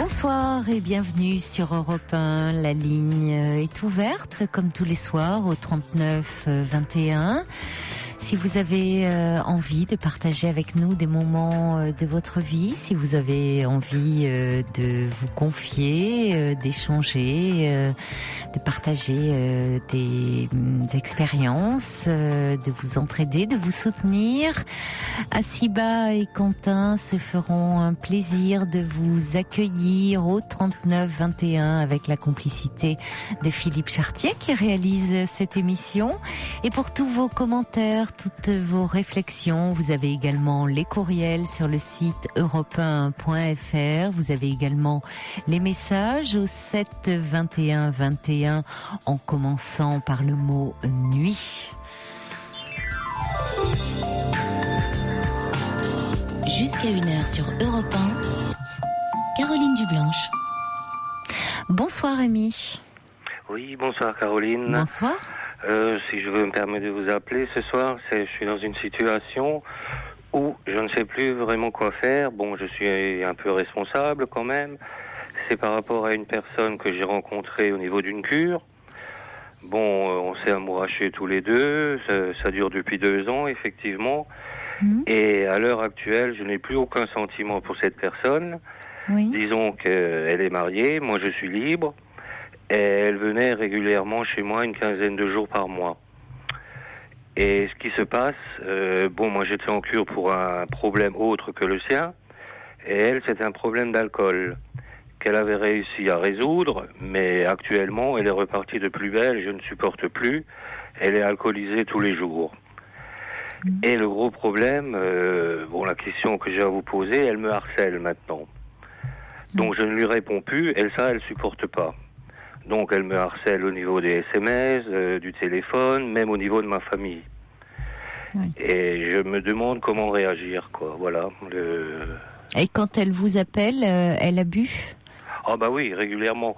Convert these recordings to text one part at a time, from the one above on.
Bonsoir et bienvenue sur Europe 1. La ligne est ouverte comme tous les soirs au 39 21. Si vous avez envie de partager avec nous des moments de votre vie, si vous avez envie de vous confier, d'échanger, de partager des expériences, de vous entraider, de vous soutenir, Asiba et Quentin se feront un plaisir de vous accueillir au 39 21 avec la complicité de Philippe Chartier qui réalise cette émission. Et pour tous vos commentaires, toutes vos réflexions, vous avez également les courriels sur le site europe1.fr. Vous avez également les messages au 7 21 21 en commençant par le mot nuit. Jusqu'à 1h sur Europe 1, Caroline Dublanche. Bonsoir Rémi. Oui, bonsoir Caroline. Bonsoir. Si je veux me permettre de vous appeler ce soir, je suis dans une situation où je ne sais plus vraiment quoi faire. Bon, je suis un peu responsable quand même. C'est par rapport à une personne que j'ai rencontrée au niveau d'une cure. Bon, on s'est amourachés tous les deux. Ça dure depuis 2 ans, effectivement. Et à l'heure actuelle, je n'ai plus aucun sentiment pour cette personne. Oui. Disons qu'elle est mariée, moi je suis libre. Et elle venait régulièrement chez moi une 15aine de jours par mois. Et ce qui se passe, moi j'étais en cure pour un problème autre que le sien, et elle c'est un problème d'alcool qu'elle avait réussi à résoudre, mais actuellement elle est repartie de plus belle, je ne supporte plus, elle est alcoolisée tous les jours. Et le gros problème, la question que j'ai à vous poser, elle me harcèle maintenant. Donc je ne lui réponds plus, elle supporte pas. Donc elle me harcèle au niveau des SMS, du téléphone, même au niveau de ma famille. Oui. Et je me demande comment réagir, quoi. Voilà. Et quand elle vous appelle, elle a bu ? Ah bah oui, régulièrement.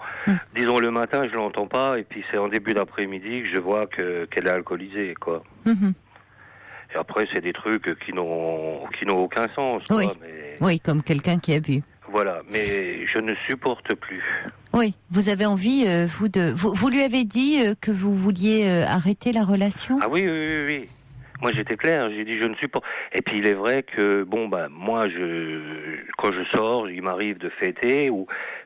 Disons le matin, je l'entends pas, et puis c'est en début d'après-midi que je vois qu'elle est alcoolisée, quoi. Et après, c'est des trucs qui n'ont aucun sens, oui. Quoi. Mais... Oui, comme quelqu'un qui a bu. Voilà, mais je ne supporte plus. Oui, vous avez envie, vous lui avez dit que vous vouliez arrêter la relation ? Ah oui. Moi, j'étais clair, j'ai dit je ne supporte. Et puis, il est vrai que, moi, quand je sors, il m'arrive de fêter,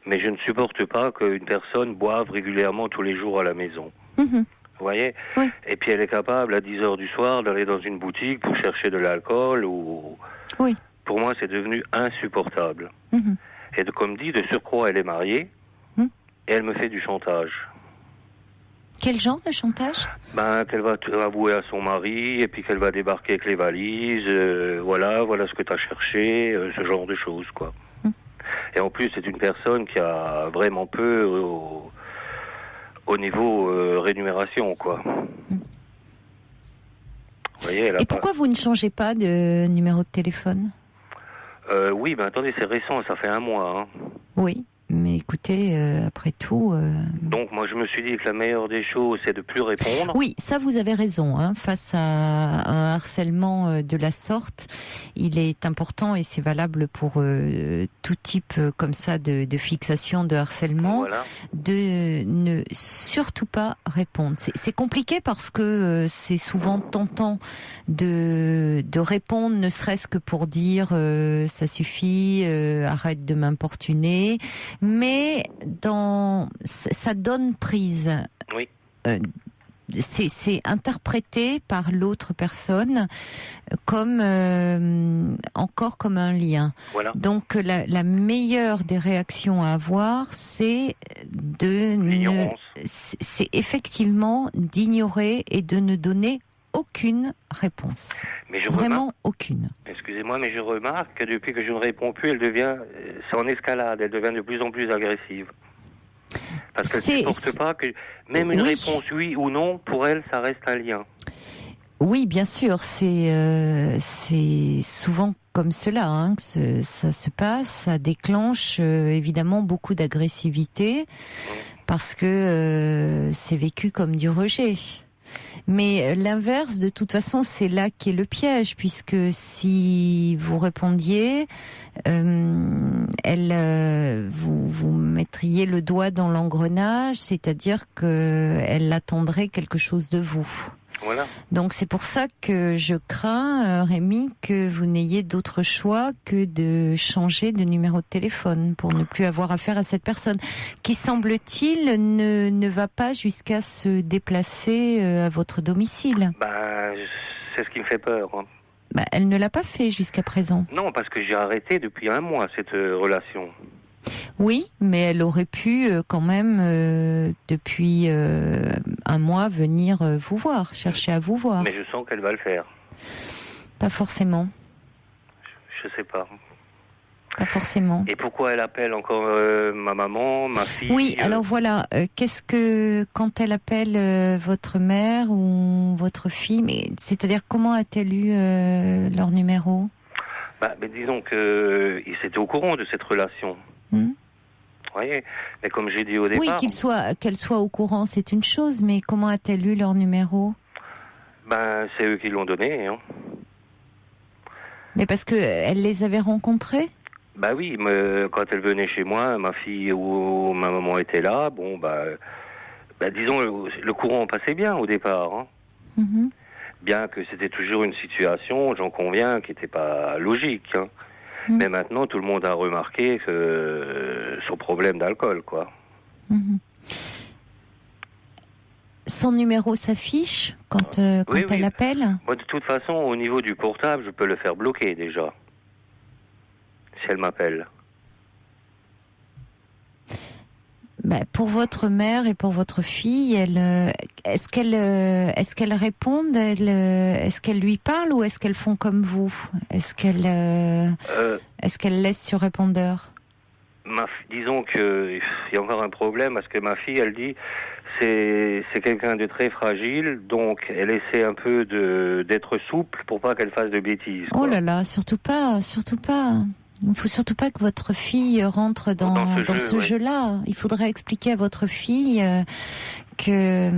mais je ne supporte pas qu'une personne boive régulièrement tous les jours à la maison. Vous voyez ? Oui. Et puis, elle est capable, à 10h du soir, d'aller dans une boutique pour chercher de l'alcool ou... Oui. Pour moi, c'est devenu insupportable. Et comme dit, de surcroît, elle est mariée et elle me fait du chantage. Quel genre de chantage ? Qu'elle va avouer à son mari et puis qu'elle va débarquer avec les valises. Voilà ce que tu as cherché, ce genre de choses, quoi. Et en plus, c'est une personne qui a vraiment peu au niveau rémunération, quoi. Vous voyez, et pourquoi vous ne changez pas de numéro de téléphone ? Oui, attendez, c'est récent, ça fait 1 mois. Oui, mais écoutez, après tout... Donc moi je me suis dit que la meilleure des choses c'est de plus répondre. Oui, ça vous avez raison. Face à un harcèlement de la sorte, il est important, et c'est valable pour tout type comme ça de fixation, de harcèlement, de ne surtout pas répondre. C'est compliqué parce que c'est souvent tentant de répondre, ne serait-ce que pour dire ça suffit, arrête de m'importuner. Mais ça donne prise. Oui. C'est interprété par l'autre personne comme encore comme un lien. Voilà. Donc la meilleure des réactions à avoir, c'est c'est effectivement d'ignorer et de ne donner aucune réponse. Mais vraiment aucune. Excusez-moi, mais je remarque que depuis que je ne réponds plus, c'est en escalade, elle devient de plus en plus agressive. Parce qu'elle ne supporte pas que même une réponse oui ou non, pour elle, ça reste un lien. Oui, bien sûr, c'est souvent comme cela que ça se passe, ça déclenche évidemment beaucoup d'agressivité parce que c'est vécu comme du rejet. Mais l'inverse, de toute façon, c'est là qu'est le piège, puisque si vous répondiez, vous mettriez le doigt dans l'engrenage, c'est-à-dire qu'elle attendrait quelque chose de vous. Voilà. Donc c'est pour ça que je crains, Rémi, que vous n'ayez d'autre choix que de changer de numéro de téléphone pour ne plus avoir affaire à cette personne qui, semble-t-il, ne va pas jusqu'à se déplacer à votre domicile. C'est ce qui me fait peur. Hein. Elle ne l'a pas fait jusqu'à présent. Non, parce que j'ai arrêté depuis 1 mois cette relation. Oui, mais elle aurait pu quand même, depuis 1 mois, venir vous voir, chercher à vous voir. Mais je sens qu'elle va le faire. Pas forcément. Je sais pas. Pas forcément. Et pourquoi elle appelle encore ma maman, ma fille? Oui, alors voilà, quand elle appelle votre mère ou votre fille, mais c'est-à-dire comment a-t-elle eu leur numéro? Mais disons qu'ils étaient au courant de cette relation. Vous voyez, mais comme j'ai dit au départ... Oui, qu'elle soit au courant, c'est une chose, mais comment a-t-elle eu leur numéro? C'est eux qui l'ont donné. Hein. Mais parce que elle les avait rencontrés? Oui, mais quand elle venait chez moi, ma fille ou ma maman était là, disons, le courant passait bien au départ. Hein. Mm-hmm. Bien que c'était toujours une situation, j'en conviens, qui n'était pas logique. Hein. Mais maintenant, tout le monde a remarqué que son problème d'alcool, quoi. Son numéro s'affiche quand elle appelle? Moi, de toute façon, au niveau du portable, je peux le faire bloquer déjà. Si elle m'appelle. Pour votre mère et pour votre fille, est-ce qu'elles répondent, est-ce qu'elles lui parlent ou est-ce qu'elles font comme vous? Est-ce qu'elles laissent sur répondeur? Disons qu'il y a encore un problème parce que ma fille, elle dit c'est quelqu'un de très fragile, donc elle essaie un peu d'être souple pour pas qu'elle fasse de bêtises. Quoi. Oh là là, surtout pas, surtout pas. Il ne faut surtout pas que votre fille rentre dans ce jeu-là. Il faudrait expliquer à votre fille que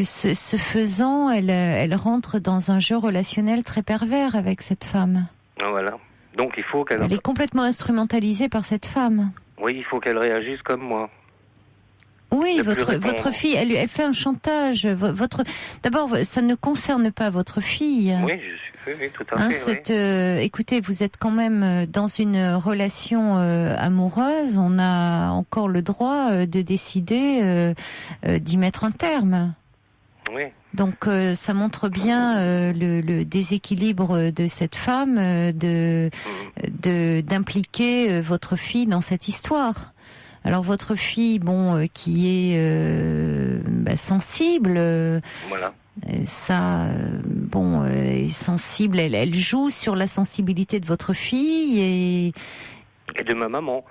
ce faisant, elle rentre dans un jeu relationnel très pervers avec cette femme. Voilà. Donc il faut qu'elle... Elle est complètement instrumentalisée par cette femme. Oui, il faut qu'elle réagisse comme moi. Oui, votre fille, elle fait un chantage. D'abord, ça ne concerne pas votre fille. Oui, tout à fait. Écoutez, vous êtes quand même dans une relation amoureuse. On a encore le droit de décider d'y mettre un terme. Oui. Donc, ça montre bien le déséquilibre de cette femme d'impliquer votre fille dans cette histoire. Alors votre fille, qui est sensible, voilà. Est sensible. Elle joue sur la sensibilité de votre fille et de ma maman,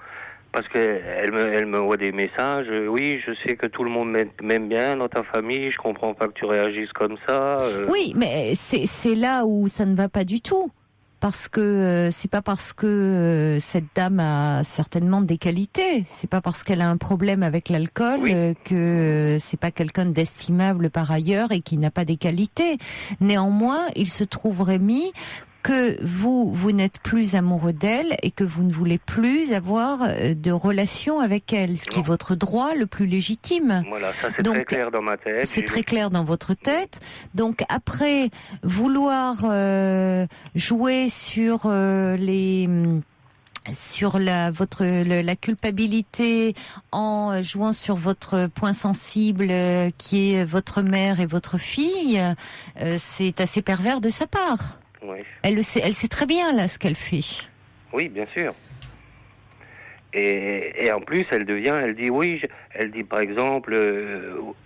parce qu'elle me voit des messages. Oui, je sais que tout le monde m'aime bien dans ta famille. Je comprends pas que tu réagisses comme ça. Oui, mais c'est là où ça ne va pas du tout. Parce que c'est pas parce que cette dame a certainement des qualités, c'est pas parce qu'elle a un problème avec l'alcool que c'est pas quelqu'un d'estimable par ailleurs et qui n'a pas des qualités. Néanmoins, il se trouve, Rémi, que vous n'êtes plus amoureux d'elle et que vous ne voulez plus avoir de relation avec elle, ce qui est votre droit le plus légitime. Voilà, ça c'est très clair dans ma tête. C'est très clair dans votre tête. Donc après, vouloir jouer sur la culpabilité en jouant sur votre point sensible qui est votre mère et votre fille, c'est assez pervers de sa part. Oui. Elle sait très bien là ce qu'elle fait. Oui, bien sûr. Et en plus, elle dit oui, elle dit par exemple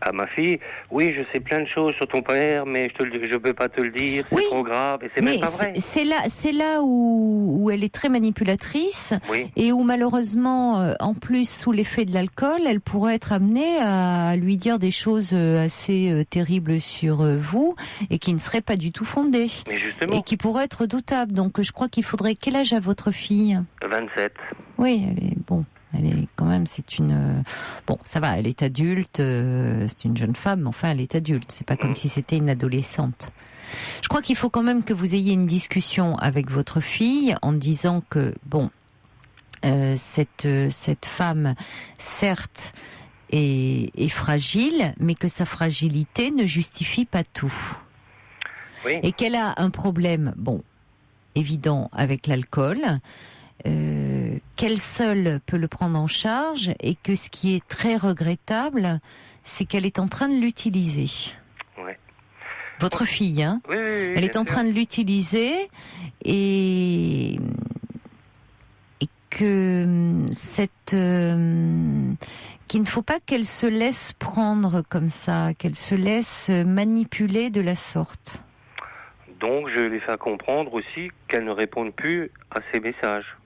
à ma fille, oui, je sais plein de choses sur ton père, mais je peux pas te le dire, c'est trop grave, et c'est même pas vrai. C'est là où elle est très manipulatrice, et où malheureusement, en plus sous l'effet de l'alcool, elle pourrait être amenée à lui dire des choses assez terribles sur vous, et qui ne seraient pas du tout fondées, et qui pourraient être redoutables. Donc je crois qu'il faudrait... Quel âge a votre fille ? 27. Oui, elle est Elle est quand même, c'est une... Bon, ça va, elle est adulte, c'est une jeune femme, mais enfin, elle est adulte. C'est pas comme si c'était une adolescente. Je crois qu'il faut quand même que vous ayez une discussion avec votre fille en disant que, bon, cette femme, certes, est fragile, mais que sa fragilité ne justifie pas tout. Oui. Et qu'elle a un problème, bon, évident avec l'alcool, qu'elle seule peut le prendre en charge, et que ce qui est très regrettable, c'est qu'elle est en train de l'utiliser. Ouais. Votre fille, hein, oui, elle est en train de l'utiliser, et que qu'il ne faut pas qu'elle se laisse prendre comme ça, qu'elle se laisse manipuler de la sorte. Donc, je vais faire comprendre aussi qu'elle ne réponde plus à ses messages.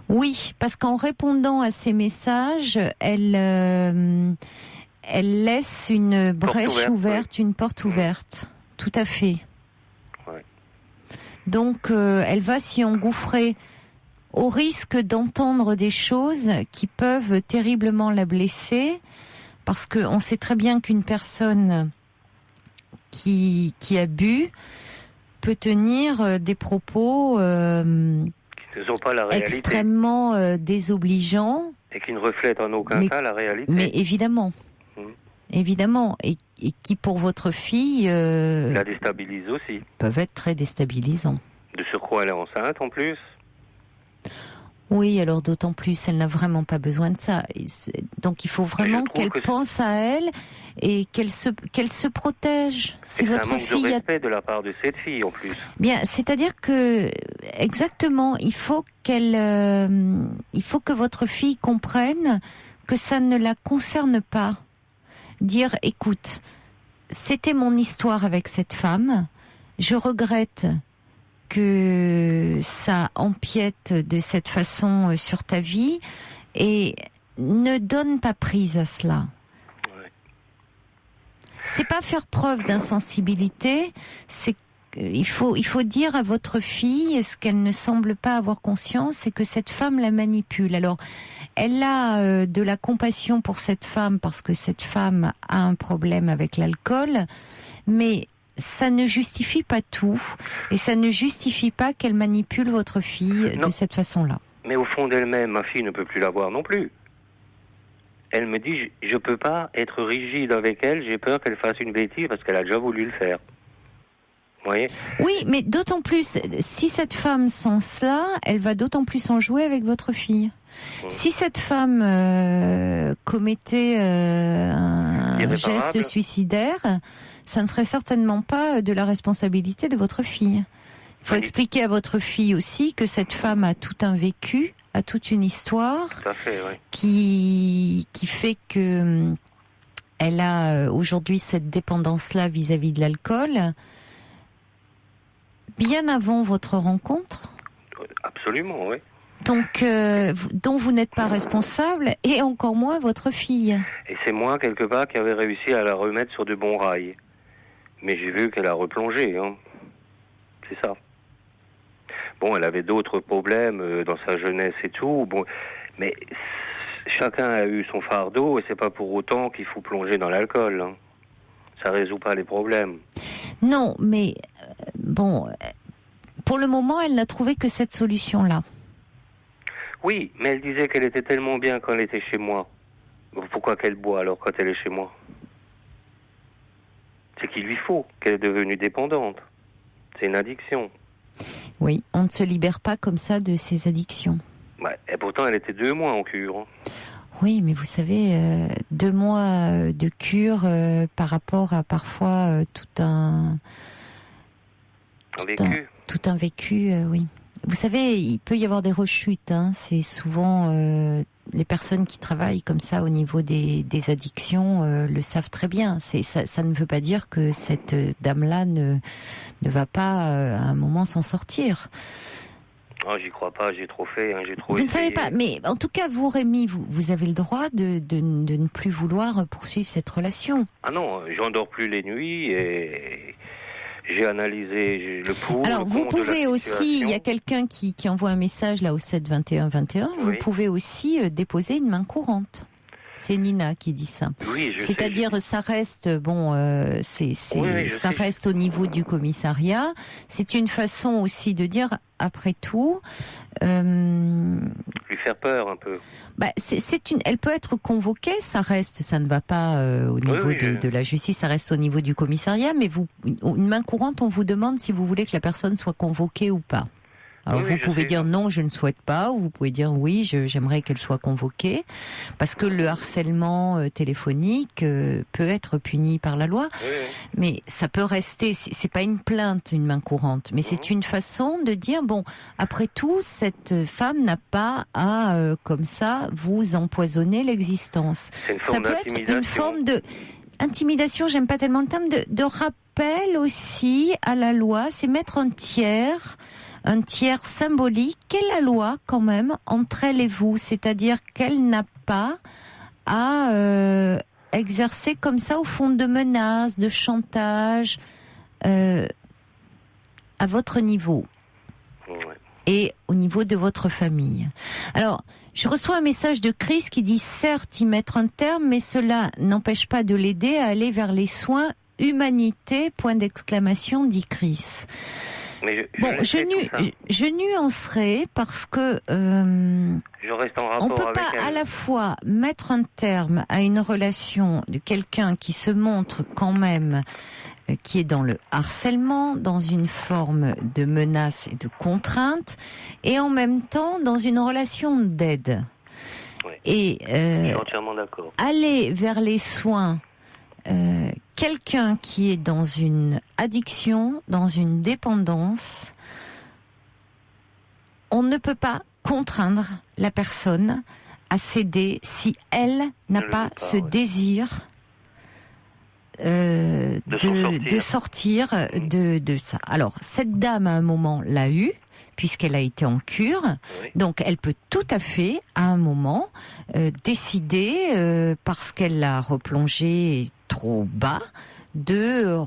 Oui, parce qu'en répondant à ces messages, elle laisse une brèche ouverte, une porte ouverte. Tout à fait. Ouais. Donc, elle va s'y engouffrer au risque d'entendre des choses qui peuvent terriblement la blesser, parce qu'on sait très bien qu'une personne qui a bu peut tenir des propos qui ne sont pas la réalité. Extrêmement désobligeants. Et qui ne reflètent en aucun cas la réalité. Mais évidemment. Évidemment. Et qui, pour votre fille... la déstabilise aussi. Peuvent être très déstabilisants. De surcroît, elle est enceinte en plus. Oui, alors d'autant plus, elle n'a vraiment pas besoin de ça. Donc il faut vraiment qu'elle pense à elle et qu'elle se protège. Si votre fille, c'est un manque de respect de la part de cette fille en plus. Bien, c'est-à-dire que exactement, il faut que votre fille comprenne que ça ne la concerne pas. Dire, écoute, c'était mon histoire avec cette femme. Je regrette que ça empiète de cette façon sur ta vie, et ne donne pas prise à cela. Ouais. C'est pas faire preuve d'insensibilité, c'est il faut dire à votre fille ce qu'elle ne semble pas avoir conscience, c'est que cette femme la manipule. Alors, elle a de la compassion pour cette femme parce que cette femme a un problème avec l'alcool, mais ça ne justifie pas tout, et ça ne justifie pas qu'elle manipule votre fille de cette façon-là. Mais au fond d'elle-même, ma fille ne peut plus la voir non plus. Elle me dit, je peux pas être rigide avec elle, j'ai peur qu'elle fasse une bêtise parce qu'elle a déjà voulu le faire. Vous voyez ? Oui, mais d'autant plus, si cette femme sent cela, elle va d'autant plus en jouer avec votre fille. Si cette femme commettait un geste suicidaire, ça ne serait certainement pas de la responsabilité de votre fille. Il faut expliquer à votre fille aussi que cette femme a tout un vécu, a toute une histoire, tout à fait, oui. qui fait que elle a aujourd'hui cette dépendance-là vis-à-vis de l'alcool. Bien avant votre rencontre. Absolument, oui. Donc, dont vous n'êtes pas responsable, et encore moins votre fille. Et c'est moi, quelque part, qui avait réussi à la remettre sur de bons rails. Mais j'ai vu qu'elle a replongé, hein. C'est ça. Bon, elle avait d'autres problèmes dans sa jeunesse et tout, bon, mais chacun a eu son fardeau, et c'est pas pour autant qu'il faut plonger dans l'alcool, hein. Ça résout pas les problèmes. Non, mais bon, pour le moment, elle n'a trouvé que cette solution-là. Oui, mais elle disait qu'elle était tellement bien quand elle était chez moi. Pourquoi qu'elle boit alors quand elle est chez moi ? C'est qu'il lui faut, qu'elle est devenue dépendante. C'est une addiction. Oui, on ne se libère pas comme ça de ses addictions. Ouais, et pourtant, elle était 2 mois en cure. Oui, mais vous savez, 2 mois de cure par rapport à parfois tout un vécu, oui. Vous savez, il peut y avoir des rechutes, hein. C'est souvent les personnes qui travaillent comme ça au niveau des addictions le savent très bien. Ça ne veut pas dire que cette dame-là ne va pas à un moment s'en sortir. Oh, j'y crois pas, j'ai trop fait, hein, j'ai trop Vous essayé. ne savez pas, mais en tout cas, vous, Rémi, vous avez le droit de ne plus vouloir poursuivre cette relation. Ah non, j'endors plus les nuits et J'ai analysé le pour. Alors, le vous contre de la pouvez aussi, il y a situation. quelqu'un qui envoie un message là au 7 21 21, vous Oui. pouvez aussi déposer une main courante. C'est Nina qui dit ça. Oui, je C'est-à-dire, sais. ça reste bon, Oui, je ça sais. reste au niveau du commissariat. C'est une façon aussi de dire, après tout, Lui faire peur un peu. elle peut être convoquée. Ça reste, ça ne va pas au niveau de la justice. Ça reste au niveau du commissariat. Mais une main courante, on vous demande si vous voulez que la personne soit convoquée ou pas. Alors Oui, vous je pouvez sais. dire non, je ne souhaite pas, ou vous pouvez dire oui, j'aimerais qu'elle soit convoquée, parce que le harcèlement téléphonique peut être puni par la loi, Oui, mais ça peut rester. C'est pas une plainte, une main courante, mais c'est une façon de dire bon, après tout, cette femme n'a pas à comme ça vous empoisonner l'existence. c'est une Ça forme peut être d'intimidation. une forme de intimidation. J'aime pas tellement le terme de rappel aussi à la loi. C'est mettre un tiers symbolique qu'est la loi quand même entre elle et vous, c'est-à-dire qu'elle n'a pas à exercer comme ça au fond de menaces, de chantage à votre niveau Ouais. et au niveau de votre famille. Alors, je reçois un message de Chris qui dit certes y mettre un terme, mais cela n'empêche pas de l'aider à aller vers les soins humanité, point d'exclamation, dit Chris. Mais je nuancerai parce que je reste en rapport on peut avec pas elle. à la fois mettre un terme à une relation de quelqu'un qui se montre quand même qui est dans le harcèlement, dans une forme de menace et de contrainte, et en même temps dans une relation d'aide. Oui. Et Je suis entièrement d'accord. aller vers les soins. Quelqu'un qui est dans une addiction, dans une dépendance, on ne peut pas contraindre la personne à céder si elle n'a pas ce désir de sortir de ça. Alors, cette dame, à un moment, l'a eu, puisqu'elle a été en cure. Oui. Donc, elle peut tout à fait, à un moment, décider, parce qu'elle l'a replongé trop bas, de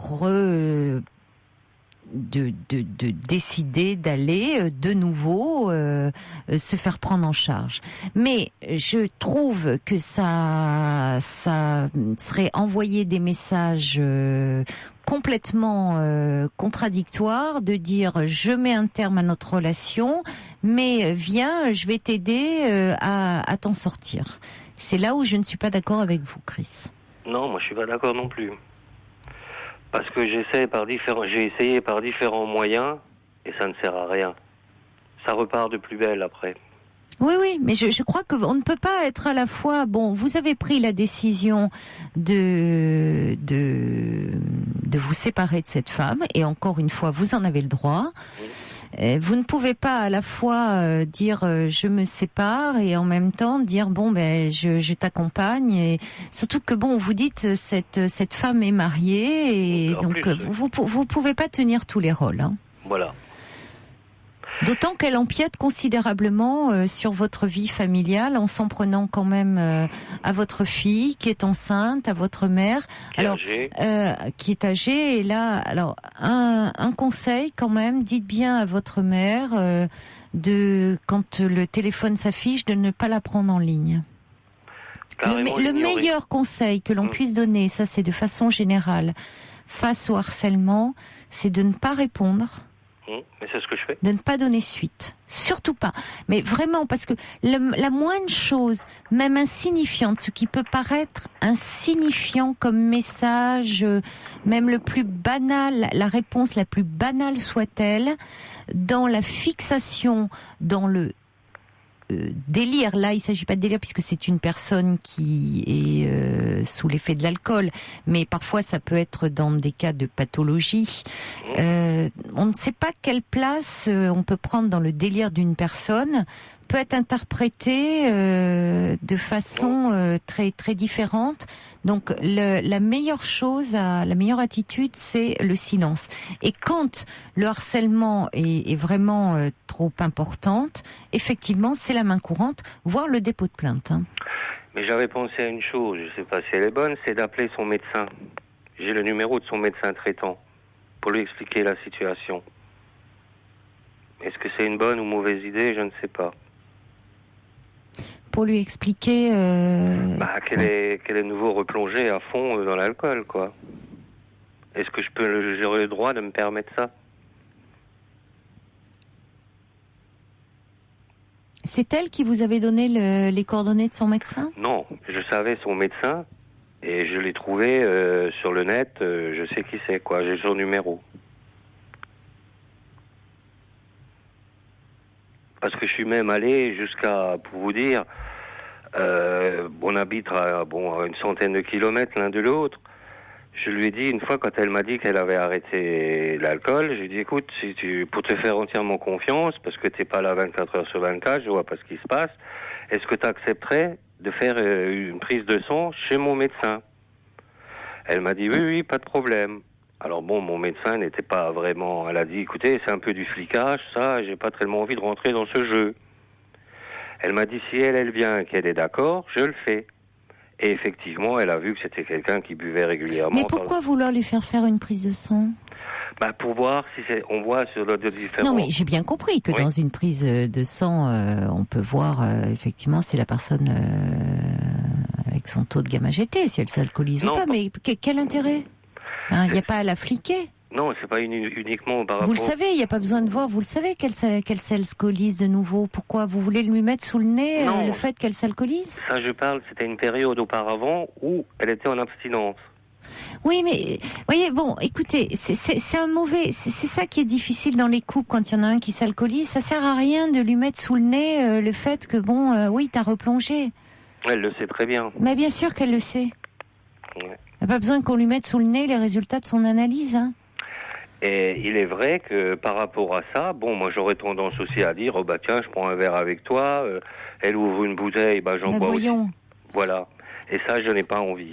décider d'aller de nouveau se faire prendre en charge. Mais je trouve que ça serait envoyer des messages complètement contradictoires, de dire je mets un terme à notre relation, mais viens, je vais t'aider à t'en sortir. C'est là où je ne suis pas d'accord avec vous, Chris. Non, moi je suis pas d'accord non plus. Parce que j'ai essayé par différents moyens et ça ne sert à rien. Ça repart de plus belle après. Oui, mais je crois qu'on ne peut pas être à la fois... Bon, vous avez pris la décision de vous séparer de cette femme, et encore une fois, vous en avez le droit. Vous ne pouvez pas à la fois dire je me sépare et en même temps dire bon ben je t'accompagne, et surtout que bon vous dites cette femme est mariée et donc vous pouvez pas tenir tous les rôles. Hein. Voilà. D'autant qu'elle empiète considérablement sur votre vie familiale en s'en prenant quand même à votre fille qui est enceinte, à votre mère, qui est âgée. Et là, alors un conseil quand même, dites bien à votre mère quand le téléphone s'affiche de ne pas la prendre en ligne. Le meilleur conseil que l'on puisse donner, ça c'est de façon générale, face au harcèlement, c'est de ne pas répondre. Mais c'est ce que je fais. De ne pas donner suite. Surtout pas. Mais vraiment, parce que la moindre chose, même insignifiante, ce qui peut paraître insignifiant comme message, même le plus banal, la réponse la plus banale soit-elle, dans la fixation, dans le délire, là il s'agit pas de délire puisque c'est une personne qui est sous l'effet de l'alcool, mais parfois ça peut être dans des cas de pathologie. On ne sait pas quelle place on peut prendre dans le délire d'une personne, peut être interprété de façon très très différente. Donc la meilleure chose, la meilleure attitude, c'est le silence. Et quand le harcèlement est vraiment trop importante, effectivement, c'est la main courante, voire le dépôt de plainte. Hein. Mais j'avais pensé à une chose, je sais pas si elle est bonne, c'est d'appeler son médecin. J'ai le numéro de son médecin traitant. pour lui expliquer la situation. Est-ce que c'est une bonne ou mauvaise idée? Je ne sais pas. Pour lui expliquer... qu'elle est de nouveau replongée à fond dans l'alcool, quoi. Est-ce que j'aurai le droit de me permettre ça? C'est elle qui vous avait donné les coordonnées de son médecin? Non, je savais son médecin et je l'ai trouvé sur le net. Je sais qui c'est, quoi. J'ai son numéro. Parce que je suis même allé jusqu'à, pour vous dire, on habite à une centaine de kilomètres l'un de l'autre. Je lui ai dit une fois, quand elle m'a dit qu'elle avait arrêté l'alcool, je lui ai dit, écoute, pour te faire entièrement confiance, parce que t'es pas là 24 heures sur 24, je vois pas ce qui se passe, est-ce que tu accepterais de faire une prise de sang chez mon médecin? Elle m'a dit, oui, pas de problème. Alors mon médecin n'était pas vraiment... Elle a dit, écoutez, c'est un peu du flicage, ça, j'ai pas tellement envie de rentrer dans ce jeu. Elle m'a dit, si elle vient, qu'elle est d'accord, je le fais. Et effectivement, elle a vu que c'était quelqu'un qui buvait régulièrement. Mais pourquoi vouloir lui faire une prise de sang? Pour voir si on voit sur le différents... Non, mais j'ai bien compris que dans une prise de sang, on peut voir effectivement si la personne avec son taux de gamma GT, si elle s'alcoolise ou pas. Mais quel intérêt? Il n'y a pas à la fliquer. Non, c'est pas uniquement par rapport... Vous le savez, il n'y a pas besoin de voir. Vous le savez qu'elle s'alcoolise de nouveau. Pourquoi? Vous voulez lui mettre sous le nez le fait qu'elle s'alcoolise? Ça, je parle, c'était une période auparavant où elle était en abstinence. Oui, mais voyez, bon, écoutez, c'est un mauvais, c'est ça qui est difficile dans les couples quand il y en a un qui s'alcoolise. Ça sert à rien de lui mettre sous le nez le fait que oui, t'as replongé. Elle le sait très bien. Mais bien sûr qu'elle le sait. Ouais. Il n'y a pas besoin qu'on lui mette sous le nez les résultats de son analyse. Hein. Et il est vrai que par rapport à ça, moi j'aurais tendance aussi à dire, tiens, je prends un verre avec toi. Elle ouvre une bouteille, j'en bois aussi. Voilà. Et ça, je n'ai pas envie.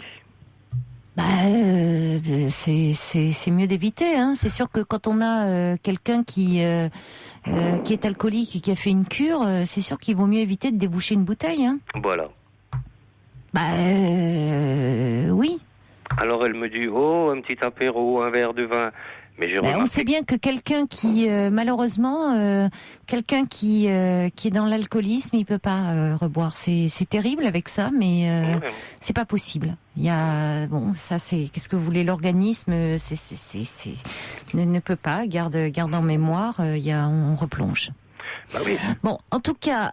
C'est mieux d'éviter. Hein. C'est sûr que quand on a quelqu'un qui est alcoolique et qui a fait une cure, c'est sûr qu'il vaut mieux éviter de déboucher une bouteille. Hein. Voilà. Oui. Alors elle me dit, un petit apéro, un verre de vin. Mais on sait bien que quelqu'un qui, malheureusement, quelqu'un qui est dans l'alcoolisme, il peut pas reboire. C'est terrible avec ça, mais c'est pas possible. Il y a, ça c'est, qu'est-ce que vous voulez, l'organisme, ne peut pas. Garde en mémoire. On replonge. Oui. Bon, en tout cas.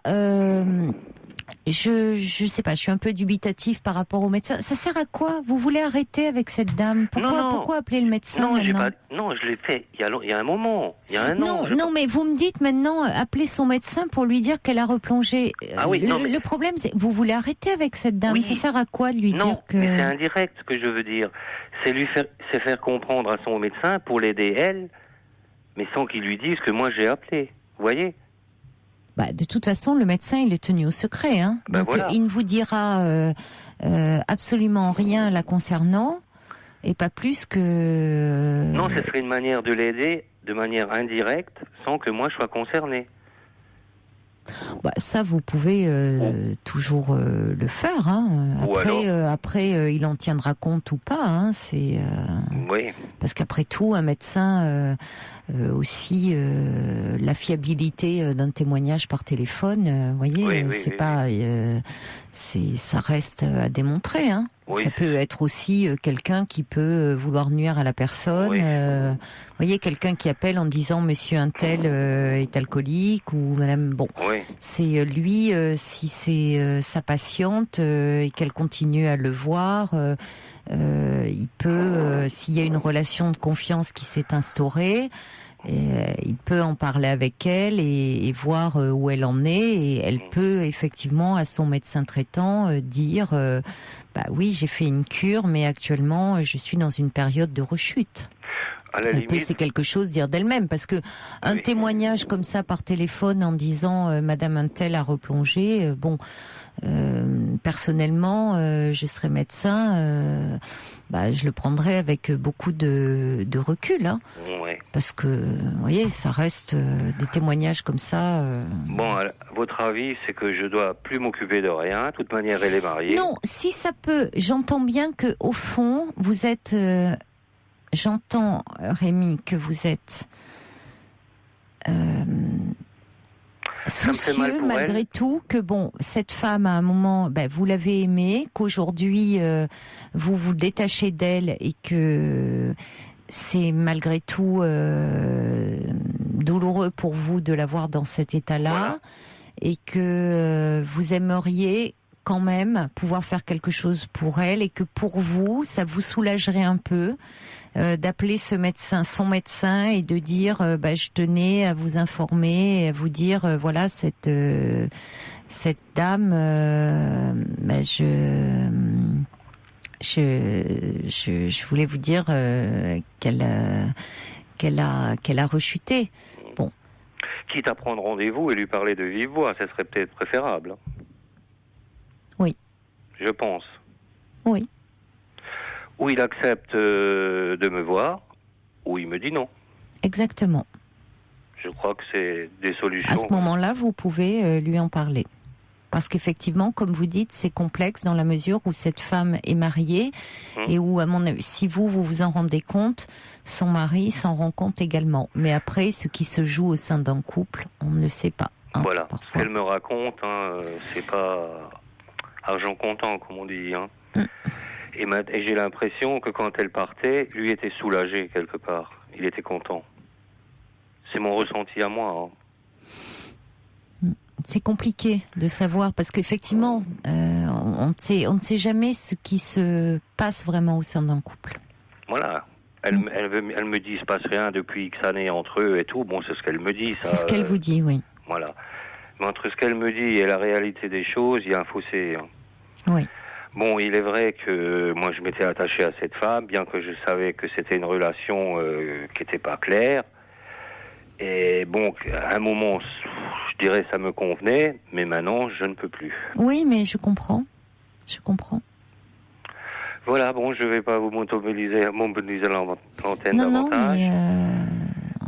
Je sais pas, je suis un peu dubitatif par rapport au médecin. Ça sert à quoi? Vous voulez arrêter avec cette dame? Pourquoi appeler le médecin maintenant? Je l'ai fait il y a un moment, il y a un an. Non, mais vous me dites maintenant appeler son médecin pour lui dire qu'elle a replongé. Le problème, c'est vous voulez arrêter avec cette dame. Oui. Ça sert à quoi de lui dire que... Non, mais c'est indirect ce que je veux dire. C'est faire comprendre à son médecin pour l'aider elle, mais sans qu'il lui dise que moi j'ai appelé. Vous voyez? De toute façon, le médecin, il est tenu au secret. Hein. Donc, voilà. Il ne vous dira absolument rien la concernant, et pas plus que... Non, ce serait une manière de l'aider de manière indirecte, sans que moi je sois concerné. Ça, vous pouvez toujours le faire. Hein. Après, il en tiendra compte ou pas. Hein. Oui. Parce qu'après tout, un médecin aussi, la fiabilité d'un témoignage par téléphone, voyez, ça reste à démontrer. Hein. Oui. Ça peut être aussi quelqu'un qui peut vouloir nuire à la personne. Oui. Voyez, quelqu'un qui appelle en disant Monsieur Untel est alcoolique ou Madame. Oui. C'est lui, si c'est sa patiente et qu'elle continue à le voir, il peut, s'il y a une relation de confiance qui s'est instaurée, il peut en parler avec elle et voir où elle en est, et elle peut effectivement à son médecin traitant dire oui, j'ai fait une cure, mais actuellement je suis dans une période de rechute. Et puis c'est quelque chose dire d'elle-même, parce que un témoignage comme ça par téléphone en disant Madame Untel a replongé, personnellement, je serais médecin, je le prendrais avec beaucoup de recul, hein, parce que, vous voyez, ça reste des témoignages comme ça. Votre avis, c'est que je dois plus m'occuper de rien. De toute manière, elle est mariée. Non, si ça peut, j'entends bien que au fond, vous êtes j'entends, Rémi, que vous êtes soucieux malgré tout, que bon, cette femme à un moment, vous l'avez aimée, qu'aujourd'hui vous vous détachez d'elle et que c'est malgré tout douloureux pour vous de la voir dans cet état-là, voilà. Et que vous aimeriez quand même pouvoir faire quelque chose pour elle et que pour vous, ça vous soulagerait un peu d'appeler son médecin et de dire je tenais à vous informer et à vous dire voilà cette dame je voulais vous dire qu'elle a rechuté. Bon. Quitte à prendre rendez-vous et lui parler de vive voix, ça serait peut-être préférable. Oui. Je pense. Oui. Ou il accepte de me voir, ou il me dit non. Exactement. Je crois que c'est des solutions. À ce moment-là, vous pouvez lui en parler. Parce qu'effectivement, comme vous dites, c'est complexe dans la mesure où cette femme est mariée et où, à mon avis, si vous vous en rendez compte, son mari s'en rend compte également. Mais après, ce qui se joue au sein d'un couple, on ne sait pas. Voilà. Parfois. Ce qu'elle me raconte, c'est pas argent comptant, comme on dit. Et j'ai l'impression que quand elle partait, lui était soulagé quelque part. Il était content. C'est mon ressenti à moi. C'est compliqué de savoir parce qu'effectivement, on ne sait jamais ce qui se passe vraiment au sein d'un couple. Voilà. Elle me dit, il se passe rien depuis X années entre eux et tout. Bon, c'est ce qu'elle me dit. Ça, c'est ce qu'elle vous dit, oui. Voilà. Mais entre ce qu'elle me dit et la réalité des choses, il y a un fossé. Oui. Bon, il est vrai que moi, je m'étais attaché à cette femme, bien que je savais que c'était une relation qui n'était pas claire. Et bon, à un moment, je dirais ça me convenait, mais maintenant, je ne peux plus. Oui, mais je comprends. Je comprends. Voilà, bon, je ne vais pas vous monopoliser l'antenne davantage. Non, mais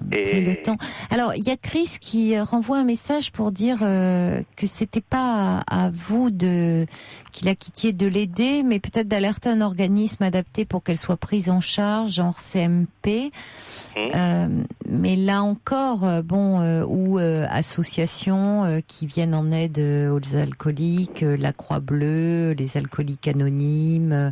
et le temps. Alors, il y a Chris qui renvoie un message pour dire que c'était pas à vous qu'il a quitté de l'aider, mais peut-être d'alerter un organisme adapté pour qu'elle soit prise en charge, genre CMP. Mais là encore, ou associations qui viennent en aide aux alcooliques, la Croix-Bleue, les alcooliques anonymes.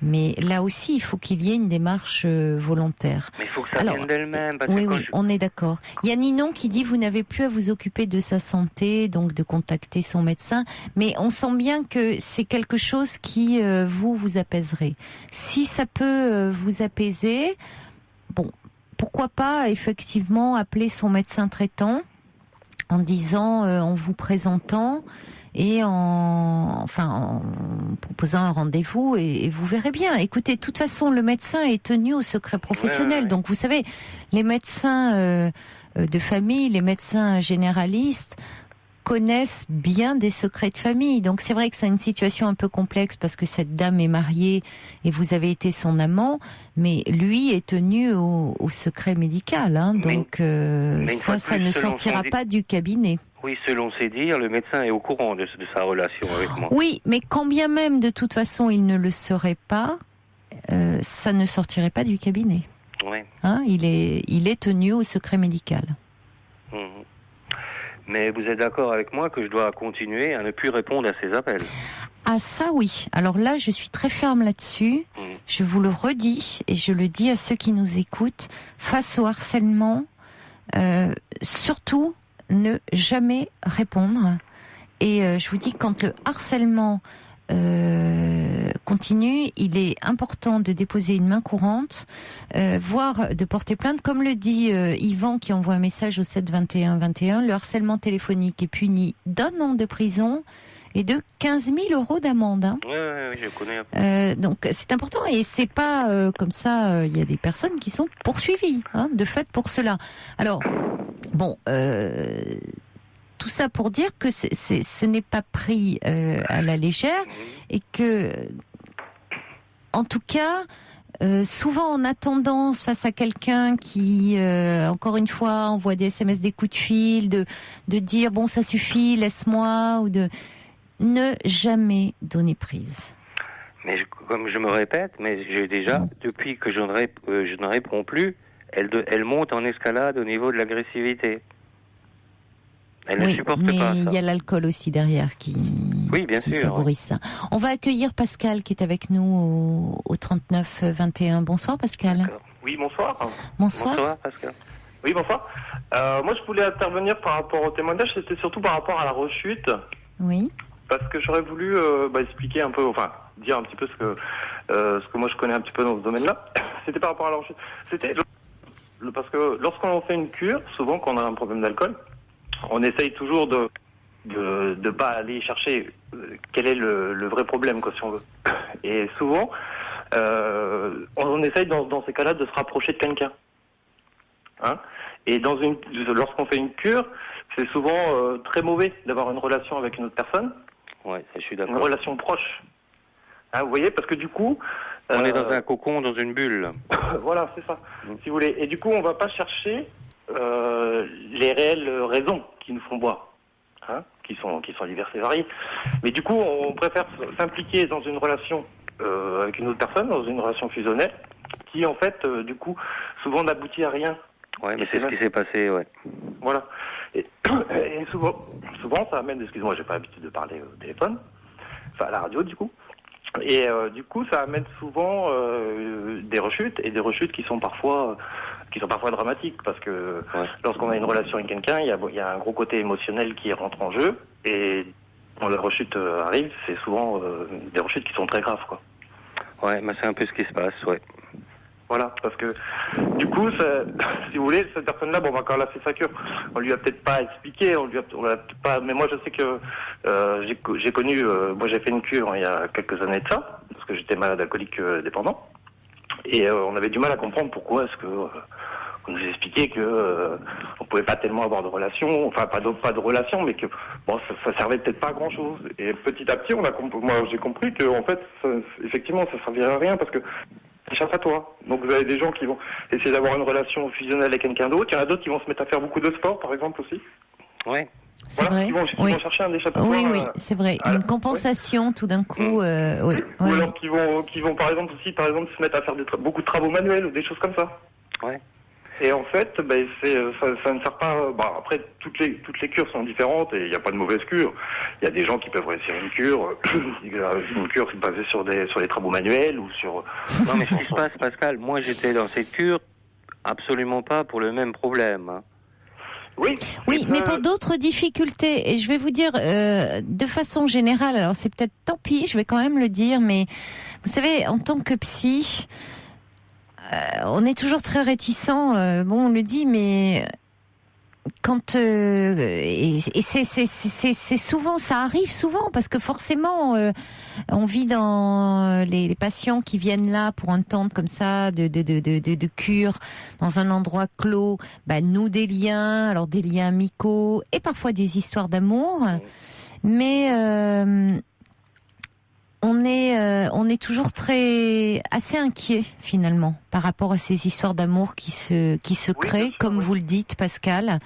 Mais là aussi, il faut qu'il y ait une démarche volontaire. Mais il faut que ça vienne d'elle-même. Oui, on est d'accord. Il y a Ninon qui dit vous n'avez plus à vous occuper de sa santé, donc de contacter son médecin. Mais on sent bien que c'est quelque chose qui vous apaiserait. Si ça peut vous apaiser, bon, pourquoi pas effectivement appeler son médecin traitant en disant, en vous présentant. Et en proposant un rendez-vous et vous verrez bien. Écoutez, de toute façon, le médecin est tenu au secret professionnel. Ouais. Donc, vous savez, les médecins de famille, les médecins généralistes connaissent bien des secrets de famille. Donc, c'est vrai que c'est une situation un peu complexe parce que cette dame est mariée et vous avez été son amant, mais lui est tenu au secret médical. Donc, ça ne sortira pas du cabinet. Oui, selon ses dires, le médecin est au courant de sa relation avec moi. Oui, mais quand bien même, de toute façon, il ne le serait pas, ça ne sortirait pas du cabinet. Oui. Il est tenu au secret médical. Mais vous êtes d'accord avec moi que je dois continuer à ne plus répondre à ces appels? Ah ça oui. Alors là, je suis très ferme là-dessus. Je vous le redis et je le dis à ceux qui nous écoutent. Face au harcèlement, surtout ne jamais répondre. Et je vous dis, quand le harcèlement continue, il est important de déposer une main courante, voire de porter plainte. Comme le dit Yvan qui envoie un message au 7 21 21, le harcèlement téléphonique est puni d'1 an de prison et de 15 000 € d'amende. Oui, je connais. Donc c'est important et c'est pas comme ça. Il y a des personnes qui sont poursuivies, de fait pour cela. Alors bon. Tout ça pour dire que ce n'est pas pris à la légère et que, en tout cas, souvent on a tendance face à quelqu'un qui, encore une fois, envoie des SMS, des coups de fil, de dire bon ça suffit, laisse-moi, ou de ne jamais donner prise. Mais comme je me répète, mais j'ai déjà, depuis que je ne réponds plus, elle monte en escalade au niveau de l'agressivité. Elle ne supporte pas ça. Mais il y a l'alcool aussi derrière qui favorise ça. On va accueillir Pascal qui est avec nous au 39 21. Bonsoir Pascal. D'accord. Oui, bonsoir. Bonsoir Pascal. Oui, bonsoir. Moi, je voulais intervenir par rapport au témoignage, c'était surtout par rapport à la rechute. Oui. Parce que j'aurais voulu expliquer un peu, enfin, dire un petit peu ce que moi je connais un petit peu dans ce domaine-là. C'était par rapport à la rechute. Parce que lorsqu'on fait une cure, souvent quand on a un problème d'alcool, on essaye toujours de pas aller chercher quel est le vrai problème, quoi, si on veut. Et souvent, on essaye dans ces cas-là de se rapprocher de quelqu'un. Hein? Et lorsqu'on fait une cure, c'est souvent très mauvais d'avoir une relation avec une autre personne. Ouais, ça, je suis d'accord. Une relation proche. Hein, vous voyez, parce que du coup... On est dans un cocon, dans une bulle. Voilà, c'est ça, si vous voulez. Et du coup, on va pas chercher les réelles raisons qui nous font boire, hein, qui sont diverses et variées. Mais du coup, on préfère s'impliquer dans une relation avec une autre personne, dans une relation fusionnelle, qui en fait, du coup, souvent n'aboutit à rien. Ouais, mais c'est ce qui s'est passé, ouais. Voilà. Et souvent, ça amène, excusez-moi, j'ai pas l'habitude de parler au téléphone, enfin à la radio, du coup. Et du coup, ça amène souvent des rechutes, et des rechutes qui sont parfois dramatiques, parce que lorsqu'on a une relation avec quelqu'un, il y a un gros côté émotionnel qui rentre en jeu, et quand la rechute arrive, c'est souvent des rechutes qui sont très graves, quoi. Ouais, mais c'est un peu ce qui se passe, ouais. Voilà, parce que du coup, si vous voulez, cette personne-là, bon, quand elle a fait sa cure, on lui a peut-être pas expliqué, on l'a peut-être pas. Mais moi, je sais que j'ai connu, moi, j'ai fait une cure il y a quelques années de ça, parce que j'étais malade alcoolique dépendant, et on avait du mal à comprendre pourquoi est-ce que on nous expliquait que on pouvait pas tellement avoir de relations, enfin pas de relations, mais que bon, ça servait peut-être pas à grand-chose. Et petit à petit, moi, j'ai compris que en fait, effectivement, ça servirait à rien, parce que échappatoire. Donc vous avez des gens qui vont essayer d'avoir une relation fusionnelle avec quelqu'un d'autre. Il y en a d'autres qui vont se mettre à faire beaucoup de sport, par exemple, aussi. Ouais. C'est vrai. Ils vont chercher un échappatoire. Oui, c'est vrai. Une compensation, tout d'un coup. Oui. Ou alors qui vont, par exemple, se mettre à faire beaucoup de travaux manuels ou des choses comme ça. Ouais. Et en fait, ça ne sert pas. Après, toutes les cures sont différentes et il n'y a pas de mauvaise cure. Il y a des gens qui peuvent réussir une cure basée sur les travaux manuels ou sur. Non, mais ce qui se passe, Pascal, moi j'étais dans cette cure absolument pas pour le même problème. Hein. Oui, mais pour d'autres difficultés. Et je vais vous dire, de façon générale, alors c'est peut-être tant pis, je vais quand même le dire, mais vous savez, en tant que psy, on est toujours très réticent. On le dit, mais quand et c'est souvent, ça arrive souvent parce que forcément, on vit dans les patients qui viennent là pour un temps comme ça de cure dans un endroit clos. Nouent des liens, alors des liens amicaux et parfois des histoires d'amour, mais on est toujours assez inquiet finalement par rapport à ces histoires d'amour qui se créent, comme vous le dites, Pascal,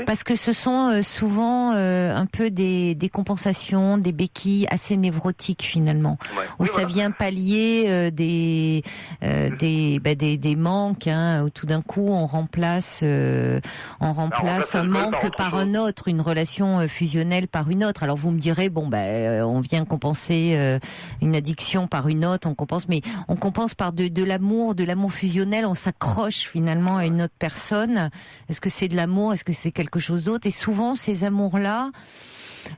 parce que ce sont souvent un peu des compensations, des béquilles assez névrotiques finalement, où ça vient pallier des manques, hein, où tout d'un coup on remplace un manque par un autre, une relation fusionnelle par une autre. Alors vous me direz on vient compenser une addiction par une autre, on compense par de l'amour fusionnel, on s'accroche finalement à une autre personne. Est-ce que c'est de l'amour? Est-ce que c'est quelque chose d'autre? Et souvent, ces amours-là,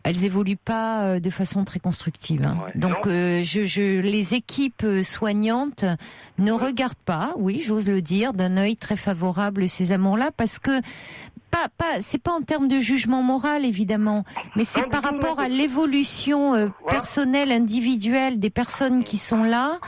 elles évoluent pas de façon très constructive. Hein. Ouais. Donc, les équipes soignantes ne regardent pas, oui, j'ose le dire, d'un œil très favorable ces amours-là, parce que c'est pas en termes de jugement moral évidemment, mais c'est par rapport à l'évolution personnelle, individuelle des personnes qui sont là,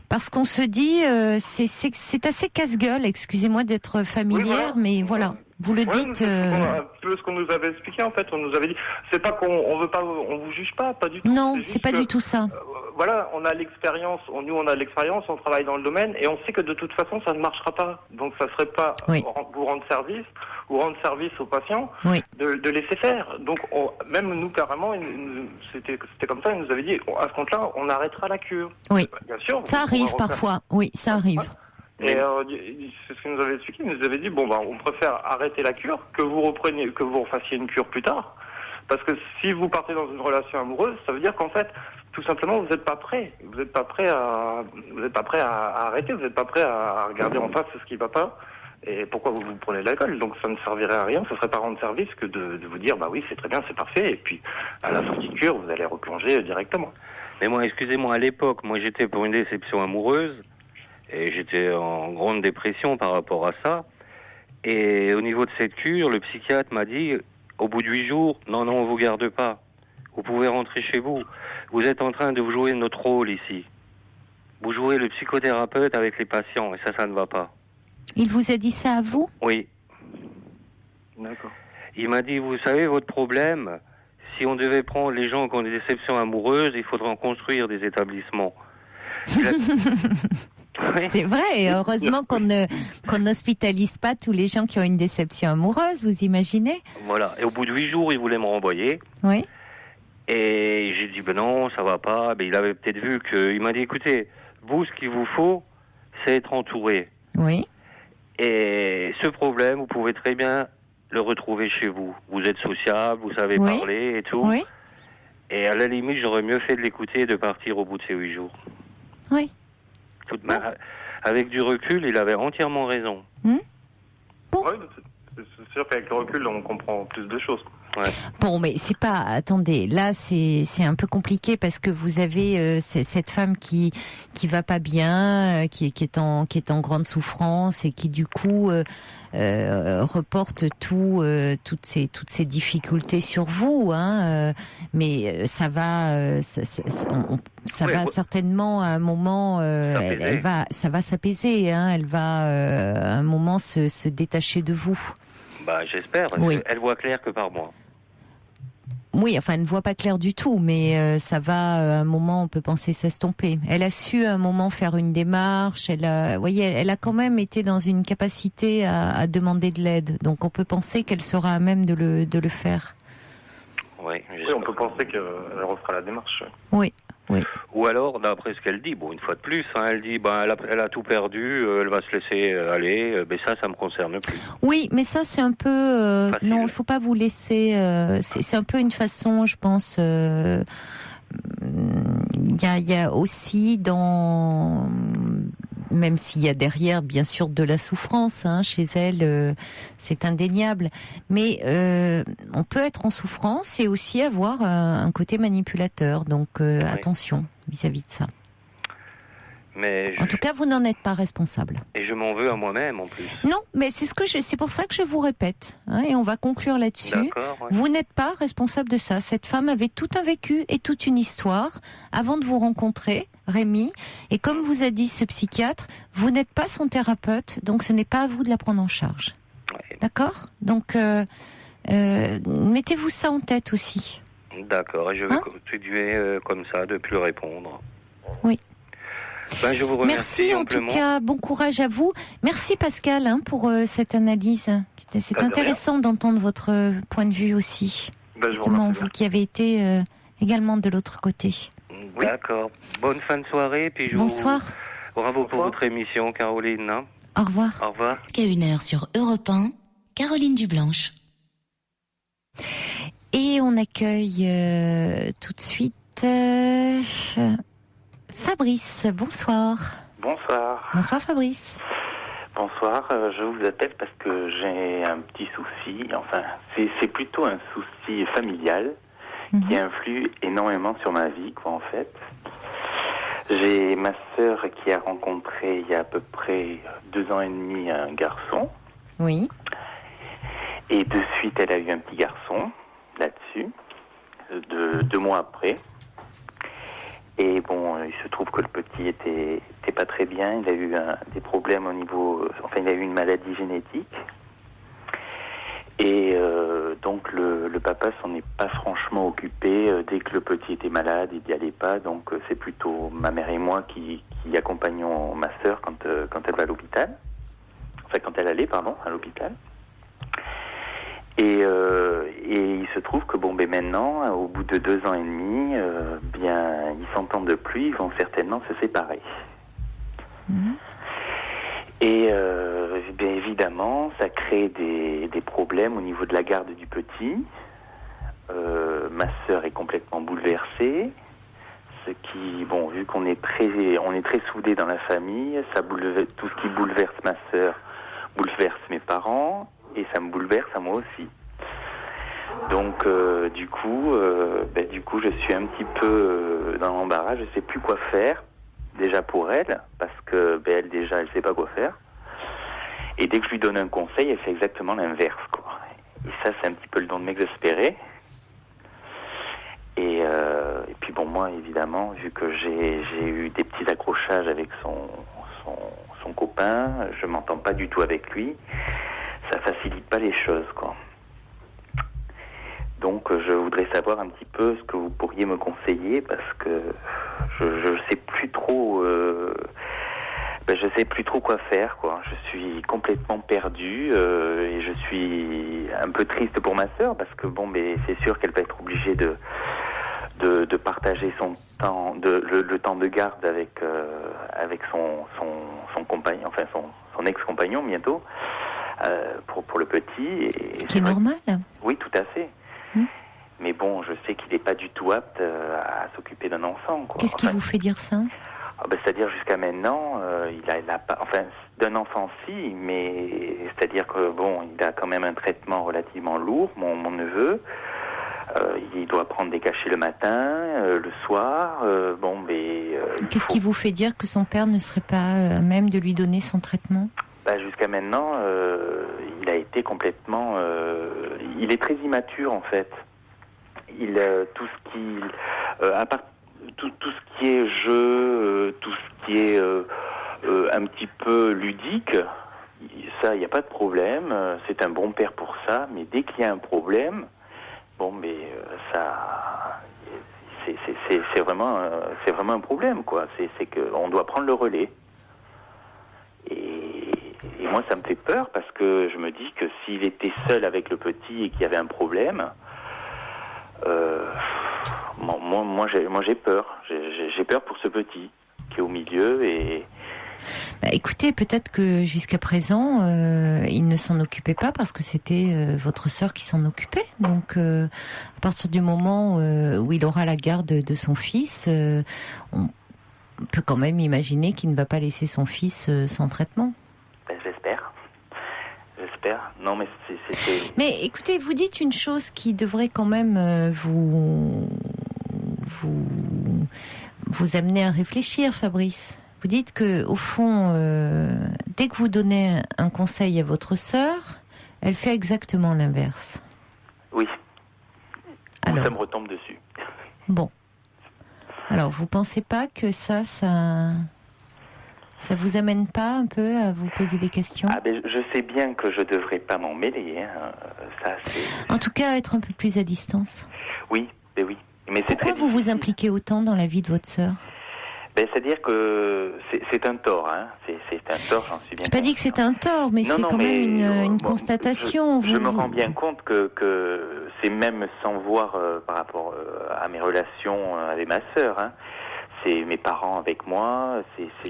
parce qu'on se dit c'est assez casse-gueule, excusez-moi d'être familière, mais voilà. Vous le dites. C'est un peu ce qu'on nous avait expliqué en fait. On nous avait dit, c'est pas qu'on veut pas, on vous juge pas du tout. Non, c'est pas du tout ça. Voilà, on a l'expérience. Nous, on a l'expérience. On travaille dans le domaine et on sait que de toute façon, ça ne marchera pas. Donc, ça serait pas vous rendre service ou rendre service aux patients de laisser faire. Donc, même nous carrément, c'était comme ça. Ils nous avaient dit, à ce compte-là, on arrêtera la cure. Oui. Bien sûr. Ça arrive parfois. Oui, ça arrive. Et c'est ce qu'ils nous avaient expliqué. Ils nous avaient dit on préfère arrêter la cure que vous refassiez une cure plus tard, parce que si vous partez dans une relation amoureuse, ça veut dire qu'en fait, tout simplement, vous n'êtes pas prêt. Vous n'êtes pas prêt à arrêter. Vous n'êtes pas prêt à regarder en face ce qui ne va pas. Et pourquoi vous prenez de l'alcool? Donc ça ne servirait à rien. Ce serait pas rendre service que de vous dire oui, c'est très bien, c'est parfait. Et puis à la sortie de cure, vous allez replonger directement. Mais moi, excusez-moi, à l'époque, j'étais pour une déception amoureuse. Et j'étais en grande dépression par rapport à ça. Et au niveau de cette cure, le psychiatre m'a dit, au bout de 8 jours, non, on vous garde pas. Vous pouvez rentrer chez vous. Vous êtes en train de jouer notre rôle ici. Vous jouez le psychothérapeute avec les patients, et ça ne va pas. Il vous a dit ça à vous? Oui. D'accord. Il m'a dit, vous savez, votre problème, si on devait prendre les gens qui ont des déceptions amoureuses, il faudrait en construire des établissements. C'est vrai, et heureusement qu'on n'hospitalise pas tous les gens qui ont une déception amoureuse, vous imaginez? Voilà, et au bout de 8 jours, il voulait me renvoyer. Oui. Et j'ai dit, non, ça va pas. Il avait peut-être vu il m'a dit, écoutez, vous, ce qu'il vous faut, c'est être entouré. Oui. Et ce problème, vous pouvez très bien le retrouver chez vous. Vous êtes sociable, vous savez parler et tout. Oui. Et à la limite, j'aurais mieux fait de l'écouter et de partir au bout de ces 8 jours. Oui. Avec du recul, il avait entièrement raison. Bon. Oui, c'est sûr qu'avec le recul, on comprend plus de choses. Ouais. Bon, mais c'est pas. Attendez, là c'est un peu compliqué parce que vous avez cette femme qui va pas bien, qui est en grande souffrance et qui du coup reporte toutes ces difficultés sur vous, hein. Mais ça va certainement à un moment, ça va s'apaiser, hein. Elle va à un moment se détacher de vous. J'espère. Oui. Elle voit clair que par moi. Oui, enfin, elle ne voit pas clair du tout, mais ça va, à un moment, on peut penser s'estomper. Elle a su, à un moment, faire une démarche. Elle a quand même été dans une capacité à demander de l'aide. Donc, on peut penser qu'elle sera à même de le faire. Oui, on peut penser qu'elle refera la démarche. Oui. Oui. Ou alors, d'après ce qu'elle dit, une fois de plus, elle dit, elle a tout perdu, elle va se laisser aller, mais ça me concerne plus. Oui, mais ça, c'est un peu, non, il faut pas vous laisser, c'est un peu une façon, je pense, il y a aussi même s'il y a derrière, bien sûr, de la souffrance, hein, chez elle, c'est indéniable. Mais on peut être en souffrance et aussi avoir un côté manipulateur. Donc attention vis-à-vis de ça. En tout cas, vous n'en êtes pas responsable. Et je m'en veux à moi-même, en plus. Non, mais c'est pour ça que je vous répète, hein, et on va conclure là-dessus. D'accord, ouais. Vous n'êtes pas responsable de ça. Cette femme avait tout un vécu et toute une histoire avant de vous rencontrer, Rémi. Et comme vous a dit ce psychiatre, vous n'êtes pas son thérapeute, donc ce n'est pas à vous de la prendre en charge. Ouais. D'accord ? Donc, mettez-vous ça en tête aussi. D'accord, et je vais continuer comme ça, de plus répondre. Oui. Je vous remercie. Merci en tout cas, bon courage à vous. Merci Pascal pour cette analyse. C'est intéressant d'entendre votre point de vue aussi. Justement, vous qui avez été également de l'autre côté. Oui. D'accord. Bonne fin de soirée. Puis Bonsoir. Bravo pour votre émission, Caroline. Au revoir. Au revoir. Jusqu'à 1h sur Europe 1, Caroline Dublanche. Et on accueille tout de suite Fabrice. Bonsoir. Bonsoir. Bonsoir Fabrice. Bonsoir, je vous appelle parce que j'ai un petit souci. Enfin, c'est plutôt un souci familial qui influe énormément sur ma vie, en fait. J'ai ma sœur qui a rencontré il y a à peu près 2 ans et demi un garçon. Oui. Et de suite, elle a eu un petit garçon là-dessus, 2 mois après. Et bon, il se trouve que le petit était pas très bien. Il a eu des problèmes au niveau... Enfin, il a eu une maladie génétique. Et donc le papa s'en est pas franchement occupé. Dès que le petit était malade, il n'y allait pas. Donc c'est plutôt ma mère et moi qui accompagnons ma sœur quand elle va à l'hôpital. Enfin, quand elle allait, à l'hôpital. Et il se trouve que maintenant, au bout de 2 ans et demi, ils s'entendent plus, ils vont certainement se séparer. Mmh. Et bien évidemment, ça crée des problèmes au niveau de la garde du petit. Ma sœur est complètement bouleversée, ce qui, vu qu'on est très soudés dans la famille, tout ce qui bouleverse ma sœur bouleverse mes parents et ça me bouleverse à moi aussi. Donc du coup, je suis un petit peu dans l'embarras, je sais plus quoi faire. Déjà pour elle, parce que elle déjà elle sait pas quoi faire. Et dès que je lui donne un conseil, elle fait exactement l'inverse, quoi. Et ça, c'est un petit peu le don de m'exaspérer. Et puis moi évidemment, vu que j'ai eu des petits accrochages avec son copain, je m'entends pas du tout avec lui, ça facilite pas les choses, quoi. Donc je voudrais savoir un petit peu ce que vous pourriez me conseiller, parce que je sais plus trop quoi faire, quoi. Je suis complètement perdu et je suis un peu triste pour ma sœur, parce que c'est sûr qu'elle va être obligée de partager son temps, le temps de garde avec son compagnon, enfin son ex-compagnon bientôt, pour le petit. Ce qui est normal. Oui, tout à fait. Mais je sais qu'il n'est pas du tout apte à s'occuper d'un enfant, quoi. Qu'est-ce qui vous fait dire ça? C'est-à-dire il a pas, d'un enfant si, mais c'est-à-dire que il a quand même un traitement relativement lourd, mon neveu. Il doit prendre des cachets le matin, le soir. Qu'est-ce qui vous fait dire que son père ne serait pas à même de lui donner son traitement? Jusqu'à maintenant, il a été complètement. Il est très immature, en fait. Tout ce qui est jeu, tout ce qui est un petit peu ludique, ça, il n'y a pas de problème. C'est un bon père pour ça. Mais dès qu'il y a un problème, ça, c'est vraiment un problème, quoi. C'est qu'on doit prendre le relais. Et moi, ça me fait peur, parce que je me dis que s'il était seul avec le petit et qu'il y avait un problème, moi j'ai peur. J'ai peur pour ce petit qui est au milieu. Et écoutez, peut-être que jusqu'à présent, il ne s'en occupait pas parce que c'était votre sœur qui s'en occupait. Donc, à partir du moment où il aura la garde de son fils, on peut quand même imaginer qu'il ne va pas laisser son fils sans traitement. J'espère. Non, mais c'est... Mais écoutez, vous dites une chose qui devrait quand même vous amener à réfléchir, Fabrice. Vous dites que, au fond, dès que vous donnez un conseil à votre sœur, elle fait exactement l'inverse. Oui. Alors, ça me retombe dessus. Bon. Alors, vous pensez pas que ça vous amène pas un peu à vous poser des questions? Je sais bien que je devrais pas m'en mêler. En tout cas, être un peu plus à distance. Oui, oui. Mais pourquoi vous vous impliquez autant dans la vie de votre sœur? C'est-à-dire que c'est un tort, hein. C'est un tort, j'en suis bien. J'ai pas dit que c'était un tort, mais c'est quand même une constatation. Je me rends bien compte que c'est même sans voir par rapport à mes relations avec ma sœur, hein. C'est mes parents avec moi.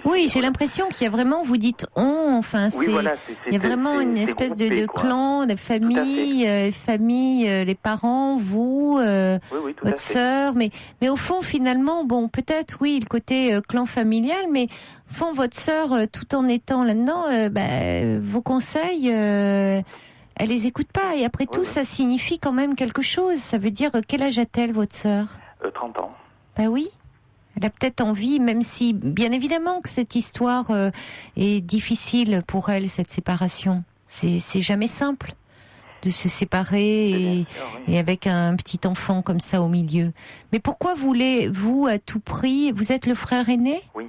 Oui, j'ai l'impression qu'il y a vraiment, vous dites on, il y a vraiment une espèce de clan, de famille, les parents, vous, votre sœur, mais au fond finalement, peut-être oui, le côté clan familial, mais au fond votre sœur, tout en étant là-dedans, vos conseils, elle les écoute pas, et après tout, ça signifie quand même quelque chose. Ça veut dire, quel âge a-t-elle, votre sœur? 30 ans. Oui. Elle a peut-être envie, même si, bien évidemment, que cette histoire est difficile pour elle, cette séparation. C'est jamais simple de se séparer et avec un petit enfant comme ça au milieu. Mais pourquoi voulez-vous à tout prix... Vous êtes le frère aîné ? Oui.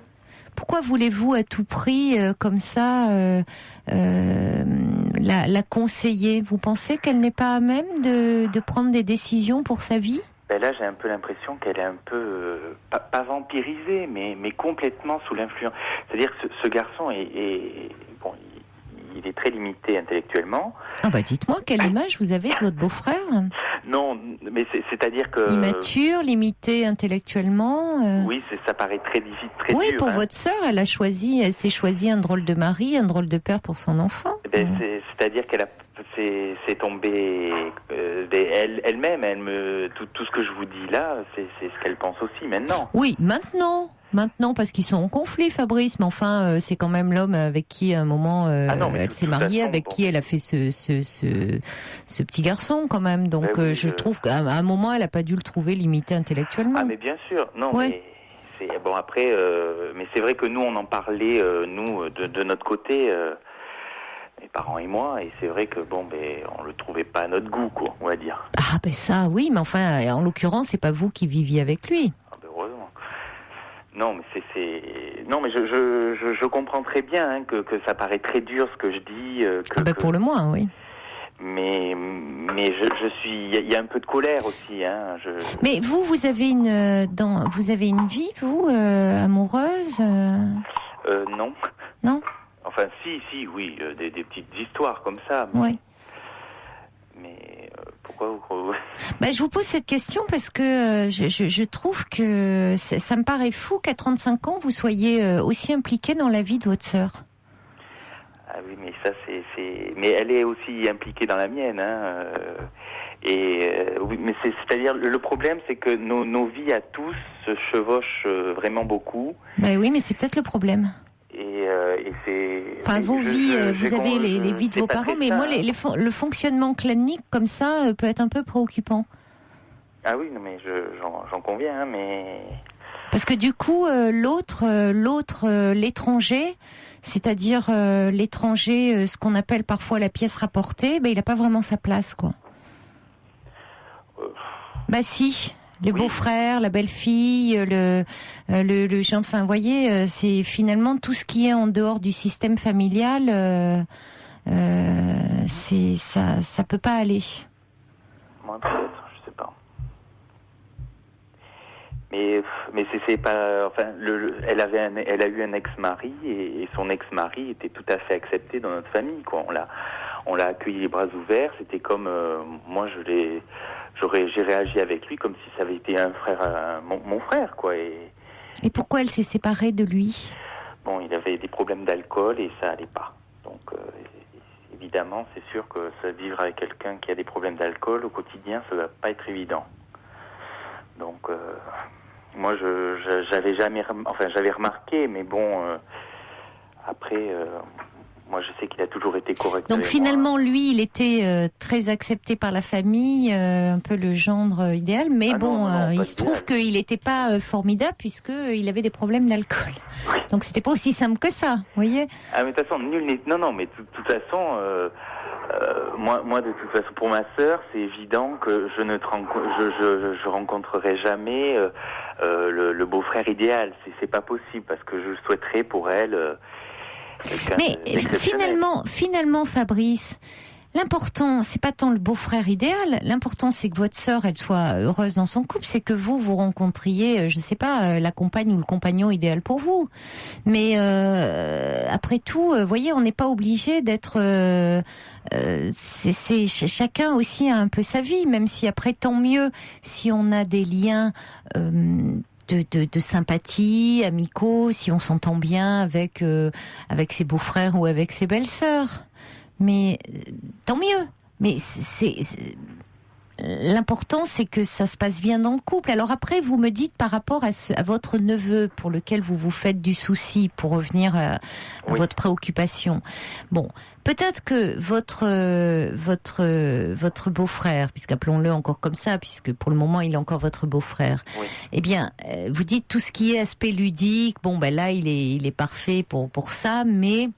Pourquoi voulez-vous à tout prix, comme ça, la conseiller? Vous pensez qu'elle n'est pas à même de prendre des décisions pour sa vie? Ben là, j'ai un peu l'impression qu'elle est un peu, pas vampirisée, mais complètement sous l'influence. C'est-à-dire que ce garçon bon, il est très limité intellectuellement. Ah bah dites-moi, quelle image vous avez de votre beau-frère? Non, mais c'est-à-dire que... Immature, limité intellectuellement. Oui, ça paraît très difficile, très oui, dur. pour votre sœur, elle s'est choisi un drôle de mari, un drôle de père pour son enfant. Ben, c'est-à-dire qu'elle c'est tombé elle-même. Tout ce que je vous dis là, c'est ce qu'elle pense aussi maintenant. Oui, maintenant, parce qu'ils sont en conflit, Fabrice. Mais enfin, c'est quand même l'homme avec qui, à un moment, elle s'est mariée, avec qui elle a fait ce petit garçon, quand même. Donc, oui, je trouve qu'à un moment, elle n'a pas dû le trouver limité intellectuellement. Ah, mais bien sûr. Non, ouais. mais bon après. Mais c'est vrai que nous, on en parlait, nous, de notre côté. Mes parents et moi, et c'est vrai que on le trouvait pas à notre goût, quoi, on va dire. Ah ben ça, oui, mais enfin, en l'occurrence, c'est pas vous qui viviez avec lui. Ah ben heureusement. Non, mais non, mais je comprends très bien que ça paraît très dur ce que je dis. Pour le moins, oui. Mais je suis, il y a un peu de colère aussi, hein. Mais vous avez une vie, vous, amoureuse? Non. Non. Enfin, si, oui, des petites histoires comme ça. Oui. Mais pourquoi vous... Je vous pose cette question parce que je trouve que ça me paraît fou qu'à 35 ans, vous soyez aussi impliqué dans la vie de votre sœur. Ah oui, mais ça, mais elle est aussi impliquée dans la mienne, hein. Oui, mais c'est-à-dire, le problème, c'est que nos vies à tous se chevauchent vraiment beaucoup. Oui, mais c'est peut-être le problème. Et c'est... Enfin, vos vies, vous avez les vies de vos parents, mais moi, le fonctionnement clanique comme ça peut être un peu préoccupant. Ah oui, non, mais j'en conviens, hein, mais... Parce que du coup, l'étranger, c'est-à-dire l'étranger, ce qu'on appelle parfois la pièce rapportée, il n'a pas vraiment sa place, quoi. Si. Le beau-frère, la belle-fille, le genre, enfin, vous voyez, c'est finalement tout ce qui est en dehors du système familial, ça peut pas aller. Moi, peut-être, je sais pas. Mais c'est pas, enfin, elle a eu un ex-mari et son ex-mari était tout à fait accepté dans notre famille, quoi. On l'a accueilli les bras ouverts. C'était comme moi, j'ai réagi avec lui comme si ça avait été un frère, mon frère, quoi. Et pourquoi elle s'est séparée de lui? Bon, il avait des problèmes d'alcool et ça allait pas. Donc, évidemment, c'est sûr que vivre avec quelqu'un qui a des problèmes d'alcool au quotidien, ça va pas être évident. Donc, moi, j'avais remarqué, mais bon, après. Moi, je sais qu'il a toujours été correct. Donc finalement, lui, il était très accepté par la famille, un peu le gendre idéal, mais il se trouve qu'il n'était pas formidable puisqu'il avait des problèmes d'alcool. Oui. Donc c'était pas aussi simple que ça, vous voyez. Ah mais de toute façon, nul n'est... Non, mais de toute façon, moi, de toute façon, pour ma sœur, c'est évident que je rencontrerai jamais le beau-frère idéal. C'est pas possible parce que je souhaiterais pour elle... Mais finalement, Fabrice, l'important, c'est pas tant le beau-frère idéal. L'important, c'est que votre sœur, elle soit heureuse dans son couple. C'est que vous rencontriez, je sais pas, la compagne ou le compagnon idéal pour vous. Mais après tout, voyez, on n'est pas obligé d'être. Chacun aussi a un peu sa vie, même si après, tant mieux si on a des liens. De sympathie, amicaux, si on s'entend bien avec ses beaux-frères ou avec ses belles-sœurs. Mais tant mieux. Mais l'important, c'est que ça se passe bien dans le couple. Alors après, vous me dites par rapport à votre neveu, pour lequel vous vous faites du souci, pour revenir à votre préoccupation. Bon, peut-être que votre beau-frère, puisqu'appelons-le encore comme ça, puisque pour le moment il est encore votre beau-frère. Oui. Eh bien, vous dites tout ce qui est aspect ludique. Bon, là, il est parfait pour ça, mais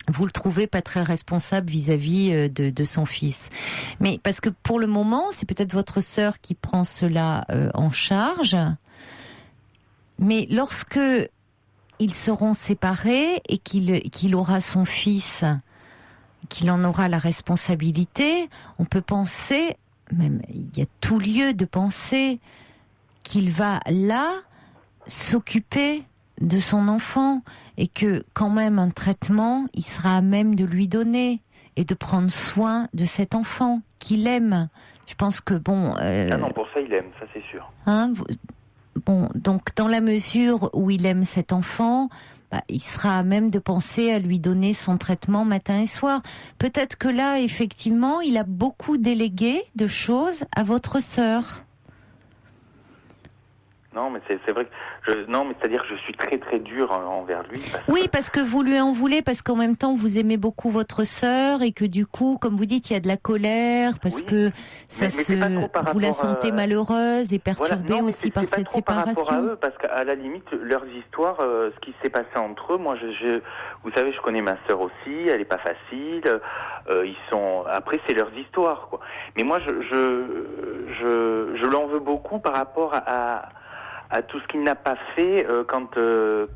vous le trouvez pas très responsable vis-à-vis de son fils. Mais parce que pour le moment, c'est peut-être votre sœur qui prend cela en charge. Mais lorsque ils seront séparés et qu'il aura son fils, qu'il en aura la responsabilité, on peut penser, même il y a tout lieu de penser, qu'il va là s'occuper de son enfant et que quand même un traitement, il sera à même de lui donner et de prendre soin de cet enfant qu'il aime. Je pense que bon... Ah non, pour ça il aime, ça c'est sûr. Bon, donc dans la mesure où il aime cet enfant, il sera à même de penser à lui donner son traitement matin et soir. Peut-être que là, effectivement, il a beaucoup délégué de choses à votre sœur. Non, mais c'est vrai que c'est-à-dire que je suis très très dur envers lui. Parce que vous lui en voulez, parce qu'en même temps vous aimez beaucoup votre sœur et que du coup, comme vous dites, il y a de la colère parce que vous la sentez malheureuse et perturbée aussi par cette séparation. Par rapport à eux, parce qu'à la limite, leurs histoires, ce qui s'est passé entre eux, moi, vous savez, je connais ma sœur aussi, elle est pas facile. Après, c'est leurs histoires, quoi. Mais moi, je l'en veux beaucoup par rapport à tout ce qu'il n'a pas fait quand le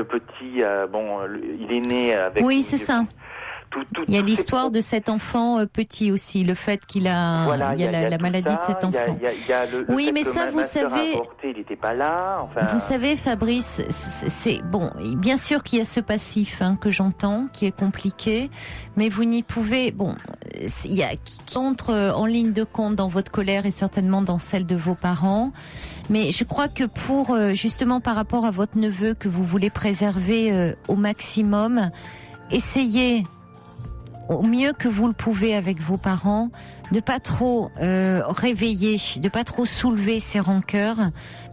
petit, il est né avec... Oui, c'est ça. Il y a l'histoire de cet enfant petit aussi, le fait qu'il a, il y a la maladie de cet enfant. Il y a le oui, fait mais que ça, vous savez, avorté, il n'était pas là. Enfin... Vous savez, Fabrice, c'est bon. Bien sûr qu'il y a ce passif que j'entends, qui est compliqué, mais vous n'y pouvez. Bon, il y a qui entre en ligne de compte dans votre colère et certainement dans celle de vos parents. Mais je crois que pour justement par rapport à votre neveu que vous voulez préserver au maximum, essayez au mieux que vous le pouvez avec vos parents, de pas trop réveiller, de pas trop soulever ces rancœurs,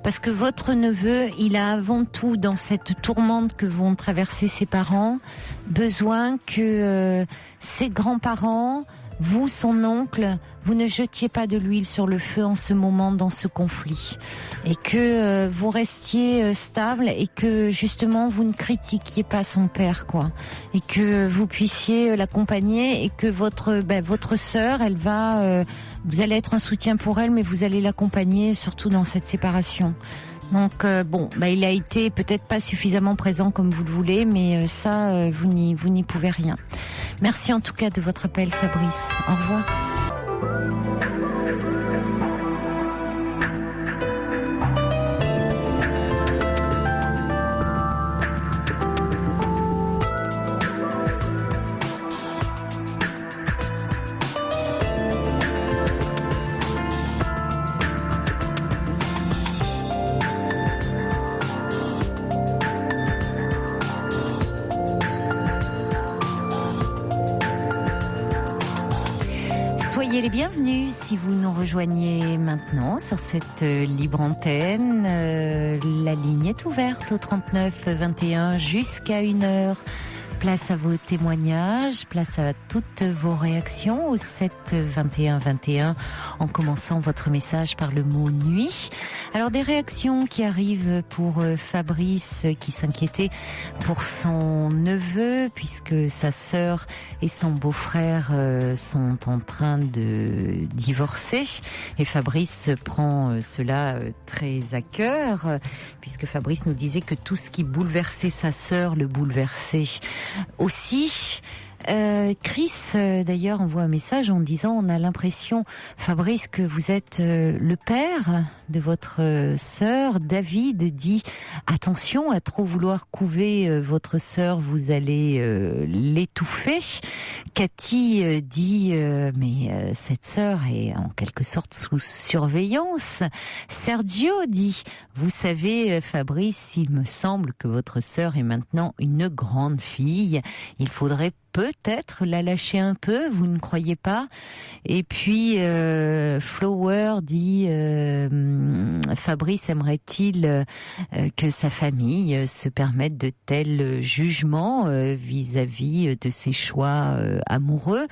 parce que votre neveu, il a avant tout, dans cette tourmente que vont traverser ses parents, besoin que ses grands-parents, vous, son oncle, vous ne jetiez pas de l'huile sur le feu en ce moment dans ce conflit, et que vous restiez stable et que justement vous ne critiquiez pas son père, quoi, et que vous puissiez l'accompagner et que votre sœur, elle va, vous allez être un soutien pour elle, mais vous allez l'accompagner surtout dans cette séparation. Donc il a été peut-être pas suffisamment présent comme vous le voulez, mais ça vous n'y pouvez rien. Merci en tout cas de votre appel, Fabrice. Au revoir. Soyez les bienvenus si vous nous rejoignez maintenant sur cette libre antenne. La ligne est ouverte au 39 21 jusqu'à 1h. Place à vos témoignages, place à toutes vos réactions au 7 21 21 en commençant votre message par le mot nuit. Alors des réactions qui arrivent pour Fabrice qui s'inquiétait pour son neveu puisque sa sœur et son beau-frère sont en train de divorcer et Fabrice prend cela très à cœur puisque Fabrice nous disait que tout ce qui bouleversait sa sœur le bouleversait aussi. Chris d'ailleurs envoie un message en disant on a l'impression, Fabrice, que vous êtes le père de votre sœur. David dit attention à trop vouloir couver votre sœur, vous allez l'étouffer. Cathy dit mais cette sœur est en quelque sorte sous surveillance. Sergio dit vous savez Fabrice, il me semble que votre sœur est maintenant une grande fille, il faudrait peut-être la lâcher un peu, vous ne croyez pas? Et puis Flower dit Fabrice aimerait-il que sa famille se permette de tels jugements vis-à-vis de ses choix amoureux.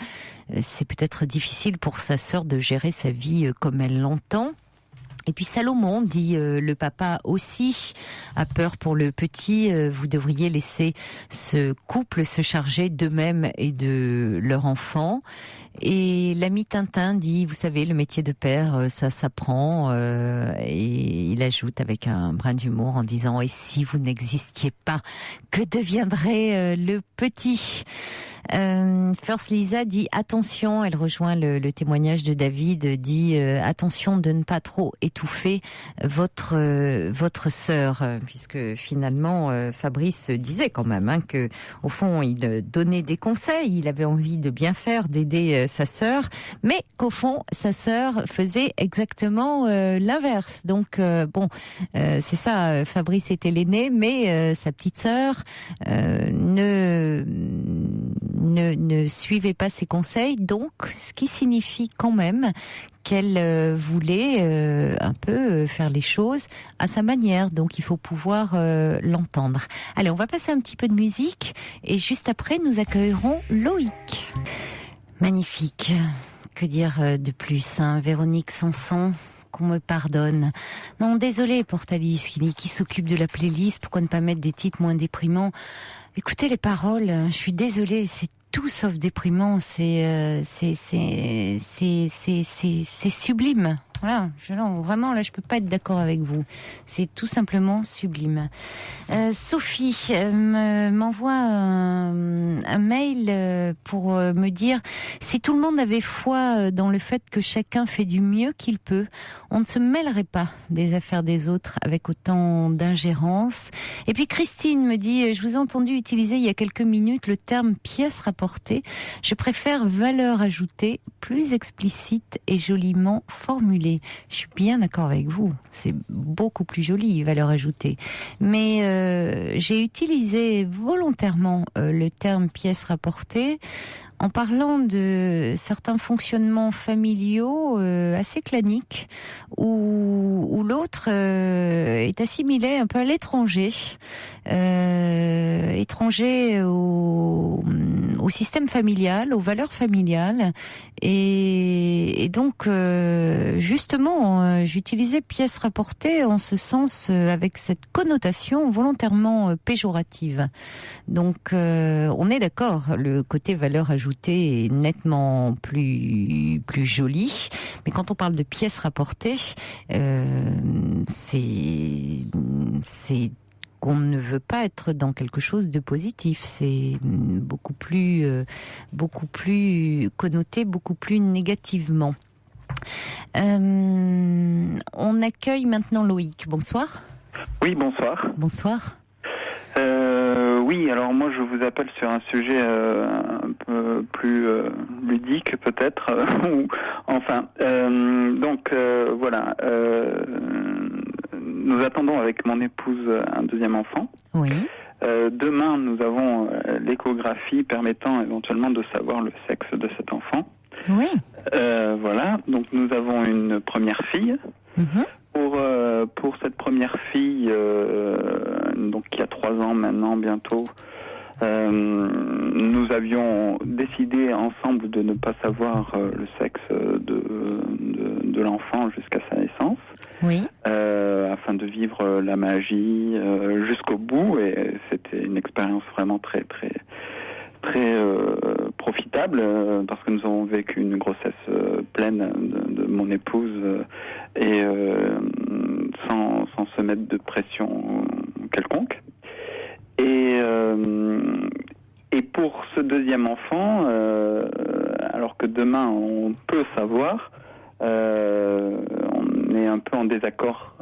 C'est peut-être difficile pour sa sœur de gérer sa vie comme elle l'entend. Et puis Salomon dit le papa aussi a peur pour le petit, vous devriez laisser ce couple se charger d'eux-mêmes et de leur enfant. Et l'ami Tintin dit vous savez le métier de père ça s'apprend et il ajoute avec un brin d'humour en disant « Et si vous n'existiez pas, que deviendrait le petit ?» First Lisa dit attention, elle rejoint le témoignage de David, dit attention de ne pas trop étouffer votre sœur, puisque finalement Fabrice disait quand même que au fond il donnait des conseils, il avait envie de bien faire, d'aider sa sœur, mais qu'au fond sa sœur faisait exactement l'inverse. Donc c'est ça, Fabrice était l'aîné, mais sa petite sœur ne suivait pas ses conseils, donc ce qui signifie quand même qu'elle voulait un peu faire les choses à sa manière, donc il faut pouvoir l'entendre. Allez, on va passer un petit peu de musique et juste après nous accueillerons Loïc. Magnifique, que dire de plus, Véronique Sanson, qu'on me pardonne. Non, désolé pour Thalys qui s'occupe de la playlist, pourquoi ne pas mettre des titres moins déprimants? Écoutez les paroles, je suis désolée, c'est tout sauf déprimant, c'est sublime. Voilà, vraiment là, je peux pas être d'accord avec vous. C'est tout simplement sublime. Sophie m'envoie un mail pour me dire si tout le monde avait foi dans le fait que chacun fait du mieux qu'il peut, on ne se mêlerait pas des affaires des autres avec autant d'ingérence. Et puis Christine me dit je vous ai entendu utiliser il y a quelques minutes le terme pièce rapportée. Je préfère valeur ajoutée, plus explicite et joliment formulée. Je suis bien d'accord avec vous, c'est beaucoup plus joli, valeur ajoutée. Mais j'ai utilisé volontairement le terme pièce rapportée en parlant de certains fonctionnements familiaux assez claniques où l'autre est assimilé un peu à l'étranger, étranger au système familial, aux valeurs familiales, et donc justement j'utilisais pièce rapportée en ce sens avec cette connotation volontairement péjorative. Donc on est d'accord, le côté valeur ajoutée est nettement plus joli, mais quand on parle de pièce rapportée, c'est qu'on ne veut pas être dans quelque chose de positif. C'est beaucoup plus connoté, beaucoup plus négativement. On accueille maintenant Loïc. Bonsoir. Oui, bonsoir. Bonsoir. Oui, alors moi je vous appelle sur un sujet un peu plus ludique peut-être. Voilà. Nous attendons avec mon épouse un deuxième enfant. Oui. Demain, nous avons l'échographie permettant éventuellement de savoir le sexe de cet enfant. Oui. Voilà. Donc nous avons une première fille. Mm-hmm. Pour cette première fille, donc qui a 3 ans maintenant bientôt, nous avions décidé ensemble de ne pas savoir le sexe de l'enfant jusqu'à sa naissance. Oui. Afin de vivre la magie jusqu'au bout, et c'était une expérience vraiment très très très profitable parce que nous avons vécu une grossesse pleine de mon épouse et sans se mettre de pression quelconque. Et pour ce deuxième enfant, alors que demain on peut savoir, on est un peu en désaccord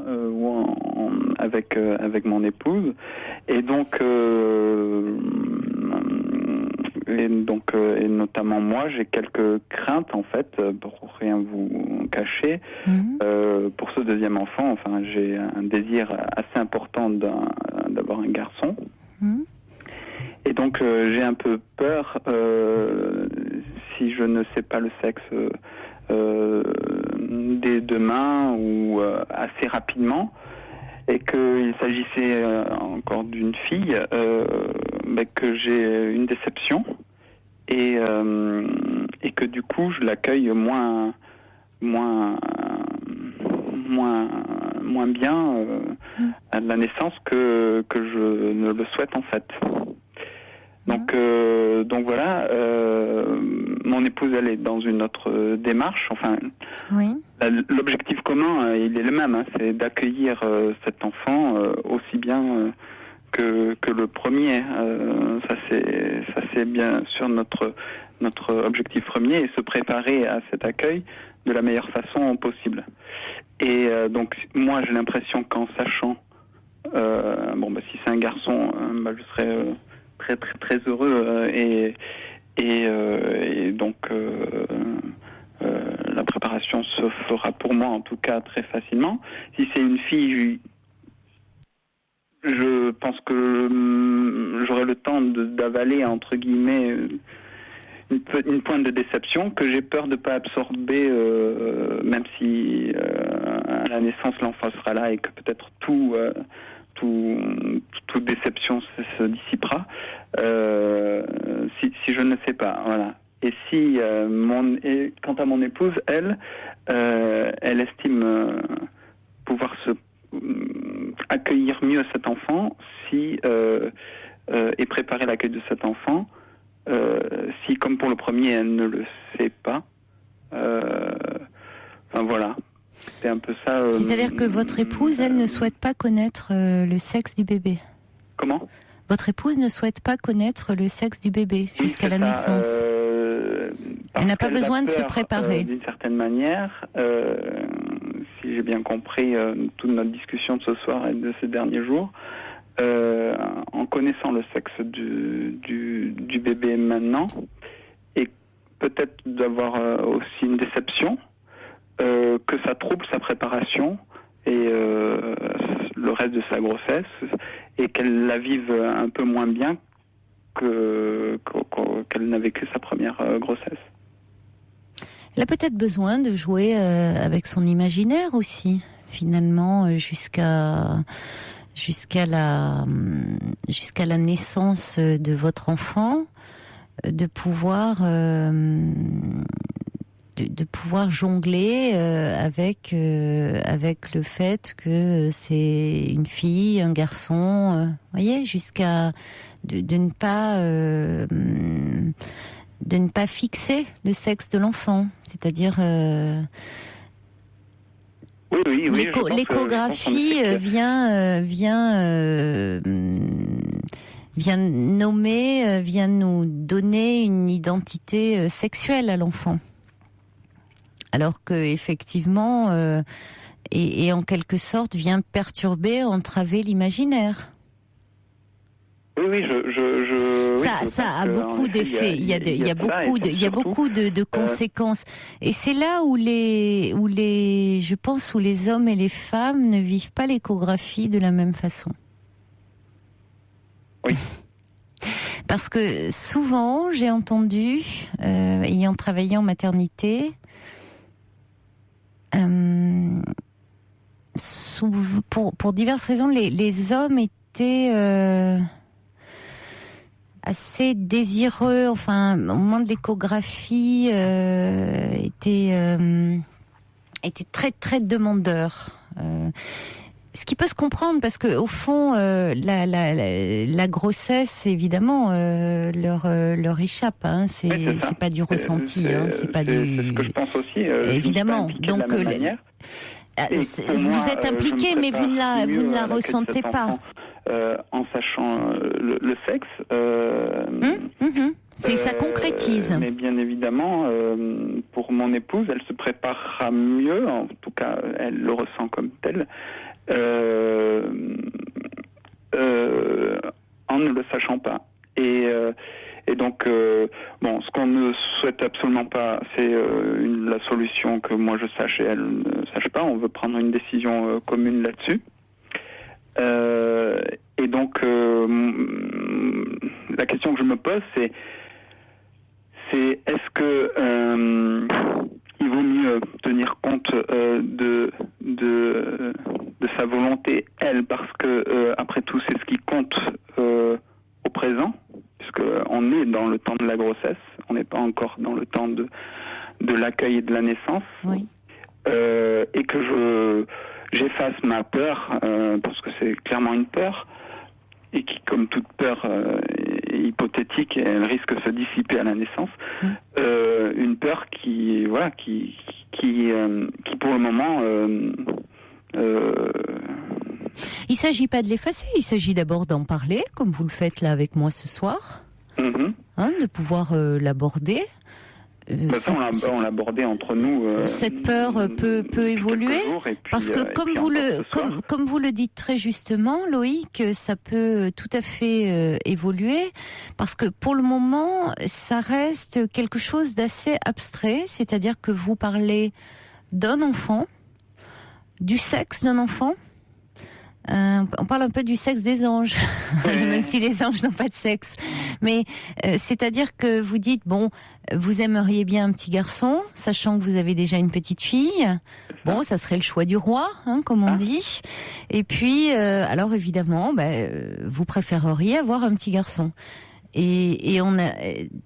avec mon épouse, et notamment moi, j'ai quelques craintes en fait, pour rien vous cacher. Pour ce deuxième enfant, enfin, j'ai un désir assez important d'avoir un garçon. Et donc j'ai un peu peur, si je ne sais pas le sexe dès demain ou assez rapidement, et qu'il s'agissait encore d'une fille, que j'ai une déception, et que du coup je l'accueille moins bien à la naissance que je ne le souhaite en fait. Donc voilà, mon épouse, elle est dans une autre démarche. Enfin, Oui. l'objectif commun, il est le même, hein, c'est d'accueillir cet enfant aussi bien que le premier. Ça c'est bien sûr notre objectif premier, et se préparer à cet accueil de la meilleure façon possible. Et donc moi j'ai l'impression qu'en sachant si c'est un garçon, je serais très très très heureux et donc la préparation se fera pour moi en tout cas très facilement. Si c'est une fille, je pense que j'aurai le temps d'avaler entre guillemets une pointe de déception que j'ai peur de pas absorber, même si à la naissance l'enfant sera là et que peut-être toute déception se dissipera. Si je ne sais pas, voilà. Et quant à mon épouse, elle estime pouvoir accueillir mieux cet enfant et préparer l'accueil de cet enfant si, comme pour le premier, elle ne le sait pas. Voilà. C'est un peu ça. C'est-à-dire que votre épouse, elle ne souhaite pas connaître le sexe du bébé. Comment ? Votre épouse ne souhaite pas connaître le sexe du bébé jusqu'à la naissance. Elle n'a pas besoin de se préparer. D'une certaine manière, si j'ai bien compris toute notre discussion de ce soir et de ces derniers jours, en connaissant le sexe du bébé maintenant, et peut-être d'avoir aussi une déception, que ça trouble sa préparation et le reste de sa grossesse, et qu'elle la vive un peu moins bien qu'elle n'a vécu sa première grossesse. Elle a peut-être besoin de jouer avec son imaginaire aussi, finalement, jusqu'à la naissance de votre enfant, de pouvoir jongler avec le fait que c'est une fille, un garçon, voyez, jusqu'à de ne pas fixer le sexe de l'enfant, c'est-à-dire l'échographie vient nommer, vient nous donner une identité sexuelle à l'enfant. Alors que effectivement, et en quelque sorte vient perturber, entraver l'imaginaire. Oui, ça a beaucoup d'effets. Il y a beaucoup de conséquences. Et c'est là où les hommes et les femmes ne vivent pas l'échographie de la même façon. Oui. Parce que souvent, j'ai entendu, ayant travaillé en maternité, pour diverses raisons, les hommes étaient assez désireux, enfin au moment de l'échographie, étaient très très demandeurs. Ce qui peut se comprendre parce que au fond, la grossesse, évidemment, leur échappe. Hein, c'est pas du ressenti. C'est pas du. C'est ce que je pense aussi. Évidemment. Donc vous êtes impliqué, mais vous ne la ressentez pas. En sachant le sexe. Ça concrétise. Mais bien évidemment, pour mon épouse, elle se préparera mieux, en tout cas, elle le ressent comme tel, en ne le sachant pas. Et donc, ce qu'on ne souhaite absolument pas, c'est la solution que moi je sache et elle ne sache pas. On veut prendre une décision commune là-dessus. Et donc, la question que je me pose, c'est est-ce que il vaut mieux tenir compte de sa volonté, elle, parce que après tout, c'est ce qui compte au présent, puisque on est dans le temps de la grossesse, on n'est pas encore dans le temps de l'accueil et de la naissance, oui. Et que j'efface ma peur, parce que c'est clairement une peur, et qui, comme toute peur, est hypothétique et elle risque de se dissiper à la naissance. une peur qui pour le moment Il s'agit pas de l'effacer, il s'agit d'abord d'en parler, comme vous le faites là avec moi ce soir, de pouvoir l'aborder. On l'abordait entre nous. Cette peur peut évoluer, parce que comme vous le dites très justement, Loïc, ça peut tout à fait évoluer, parce que pour le moment, ça reste quelque chose d'assez abstrait, c'est-à-dire que vous parlez d'un enfant, du sexe d'un enfant. On parle un peu du sexe des anges, même si les anges n'ont pas de sexe. Mais c'est-à-dire que vous dites, bon, vous aimeriez bien un petit garçon, sachant que vous avez déjà une petite fille. Bon, ça serait le choix du roi, comme on dit. Et puis, alors évidemment, vous préféreriez avoir un petit garçon. Et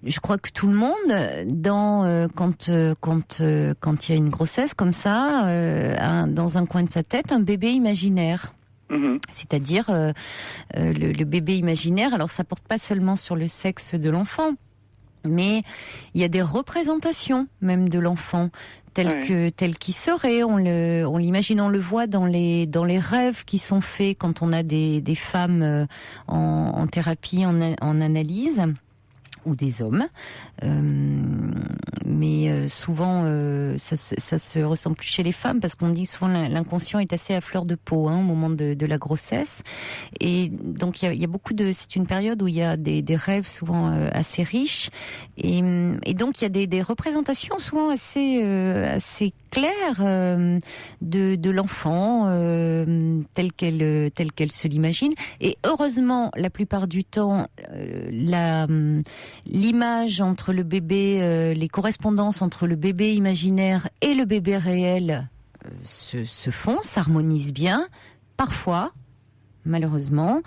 je crois que tout le monde, quand il y a une grossesse comme ça, dans un coin de sa tête, un bébé imaginaire. C'est-à-dire le bébé imaginaire. Alors ça porte pas seulement sur le sexe de l'enfant, mais il y a des représentations même de l'enfant tel qu'il serait. On l'imagine, on le voit dans les rêves qui sont faits quand on a des femmes en thérapie, en analyse, ou des hommes, mais souvent ça se ressent plus chez les femmes, parce qu'on dit souvent l'inconscient est assez à fleur de peau au moment de la grossesse, et donc il y a beaucoup c'est une période où il y a des rêves souvent assez riches, et donc il y a des représentations souvent assez claires de l'enfant telle qu'elle se l'imagine, et heureusement la plupart du temps l'image entre le bébé, les correspondances entre le bébé imaginaire et le bébé réel se font, s'harmonisent bien. Parfois, malheureusement,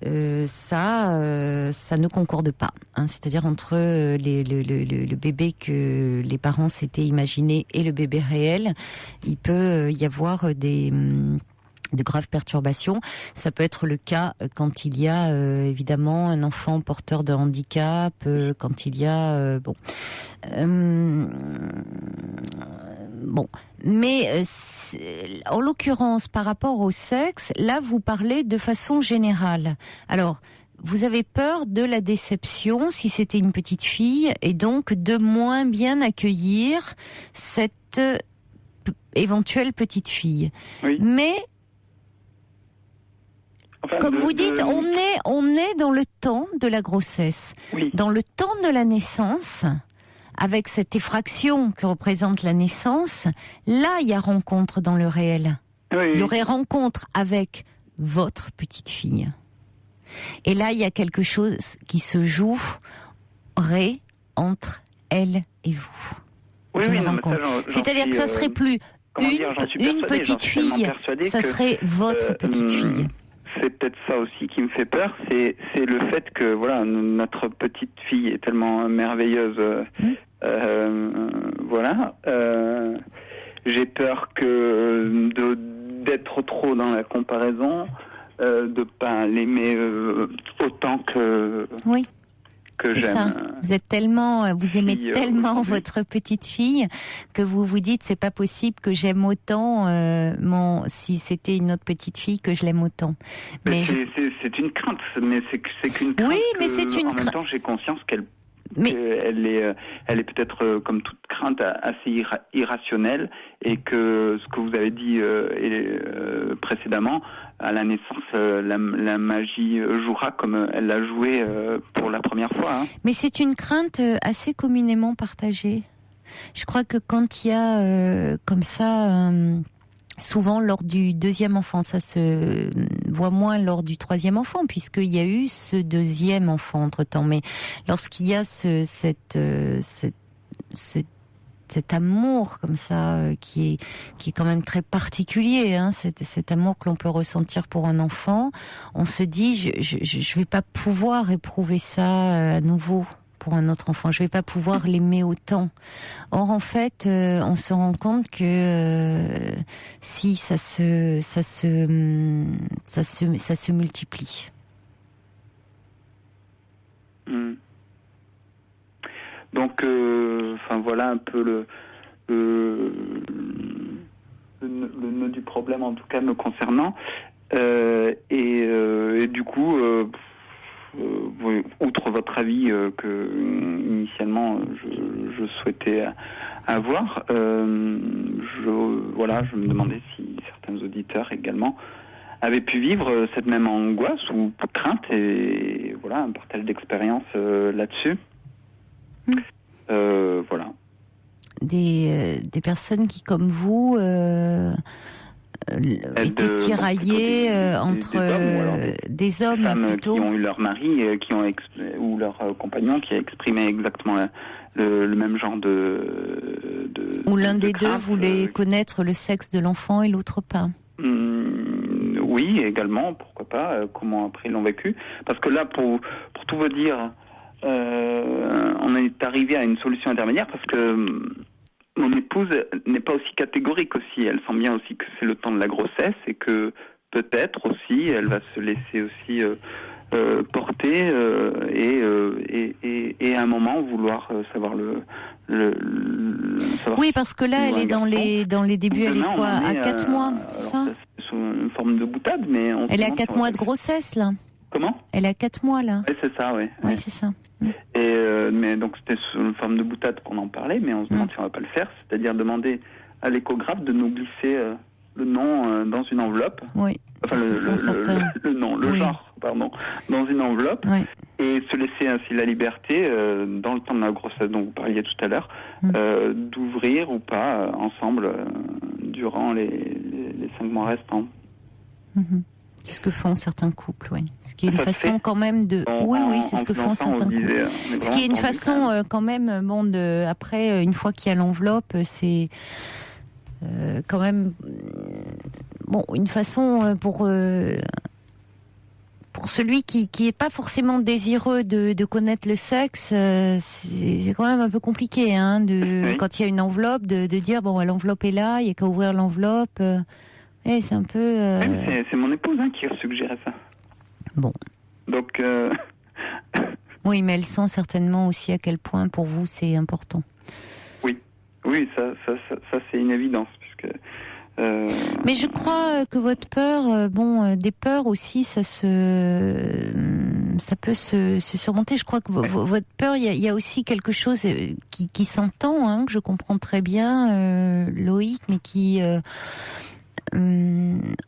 ça ne concorde pas. C'est-à-dire entre le bébé que les parents s'étaient imaginé et le bébé réel, il peut y avoir de graves perturbations. Ça peut être le cas quand il y a évidemment un enfant porteur de handicap, quand il y a mais en l'occurrence par rapport au sexe, là vous parlez de façon générale. Alors vous avez peur de la déception si c'était une petite fille, et donc de moins bien accueillir cette éventuelle petite fille. Oui. Mais comme vous dites, on est dans le temps de la grossesse, dans le temps de la naissance, avec cette effraction que représente la naissance. Là, il y a rencontre dans le réel. Il y aurait rencontre avec votre petite fille. Et là, il y a quelque chose qui se jouerait entre elle et vous. C'est-à-dire que ça serait plus une petite fille, ça serait votre petite fille. C'est peut-être ça aussi qui me fait peur, c'est le fait que notre petite fille est tellement merveilleuse, j'ai peur d'être trop dans la comparaison, de pas l'aimer autant que c'est j'aime. Ça. Vous aimez tellement votre petite fille que vous vous dites, c'est pas possible que j'aime autant si c'était une autre petite fille, que je l'aime autant. Mais c'est une crainte, mais c'est qu'une crainte. Oui, mais c'est une crainte. En même temps, j'ai conscience qu'elle est peut-être comme toute crainte assez irrationnelle, et que ce que vous avez dit précédemment, à la naissance, la magie jouera comme elle l'a joué pour la première fois. Mais c'est une crainte assez communément partagée. Je crois que quand il y a comme ça, souvent lors du deuxième enfant, ça se voit moins lors du troisième enfant, puisqu'il y a eu ce deuxième enfant entre-temps. Mais lorsqu'il y a cet amour comme ça qui est quand même très particulier, cet amour que l'on peut ressentir pour un enfant, on se dit je vais pas pouvoir éprouver ça à nouveau pour un autre enfant, je vais pas pouvoir l'aimer autant. Or en fait, on se rend compte que si ça se multiplie. Donc, voilà un peu le nœud du problème, en tout cas me concernant. Et du coup, outre votre avis que initialement je souhaitais avoir, je me demandais si certains auditeurs également avaient pu vivre cette même angoisse ou crainte, et voilà, un partage d'expérience là-dessus. Voilà. Des personnes qui, comme vous, étaient tiraillées entre des hommes plutôt, qui ont eu leur mari ou leur compagnon qui a exprimé exactement le même genre où l'un des deux voulait connaître le sexe de l'enfant et l'autre pas. Oui, également, pourquoi pas, comment après ils l'ont vécu. Parce que là, pour tout vous dire, on est arrivé à une solution intermédiaire parce que mon épouse n'est pas aussi catégorique aussi. Elle sent bien aussi que c'est le temps de la grossesse et que peut-être aussi elle va se laisser aussi porter et à un moment vouloir savoir savoir. Oui, parce que là elle est dans les débuts. Elle est quoi, à 4 mois, c'est ça? C'est sous une forme de boutade, mais elle est à 4 mois de grossesse là. Comment? Elle est à 4 mois là. Oui, c'est ça, oui. Oui, c'est ça. Et mais donc c'était sous une forme de boutade qu'on en parlait, mais on se demande si on va pas le faire, c'est-à-dire demander à l'échographe de nous glisser le nom dans une enveloppe. Oui. Enfin le genre, pardon, dans une enveloppe, et se laisser ainsi la liberté dans le temps de la grossesse dont vous parliez tout à l'heure, d'ouvrir ou pas ensemble durant les 5 mois restants. C'est ce que font certains couples, oui. Ce qui est une façon quand même de... Oui, c'est ce que font certains couples. Ce qui est une façon quand même, après, une fois qu'il y a l'enveloppe, c'est quand même... une façon pour celui qui est pas forcément désireux de connaître le sexe, c'est quand même un peu compliqué, quand il y a une enveloppe, de dire, l'enveloppe est là, il y a qu'à ouvrir l'enveloppe... c'est un peu... C'est mon épouse qui a suggéré ça. Bon. Donc... Oui, mais elle sent certainement aussi à quel point pour vous c'est important. Oui, ça c'est une évidence, puisque... Mais je crois que votre peur, des peurs aussi, ça peut se surmonter. Je crois que votre peur, il y a aussi quelque chose qui s'entend, que je comprends très bien, Loïc, mais qui...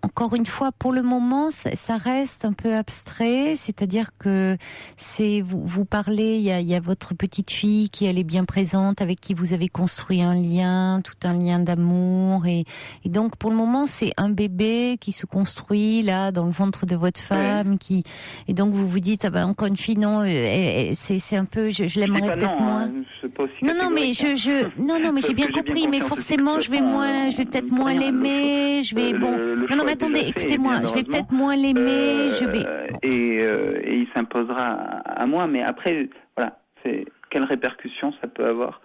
encore une fois, pour le moment, ça reste un peu abstrait, c'est-à-dire que vous parlez, il y a votre petite fille qui elle est bien présente, avec qui vous avez construit un lien, tout un lien d'amour, et donc pour le moment c'est un bébé qui se construit là dans le ventre de votre femme, et donc vous vous dites encore une fille, non, c'est un peu, je l'aimerais peut-être moins. Non mais j'ai bien compris, mais forcément je vais peut-être moins l'aimer. Non mais attendez, écoutez-moi, je vais peut-être moins l'aimer, et il s'imposera à moi, mais après, voilà, c'est quelles répercussions ça peut avoir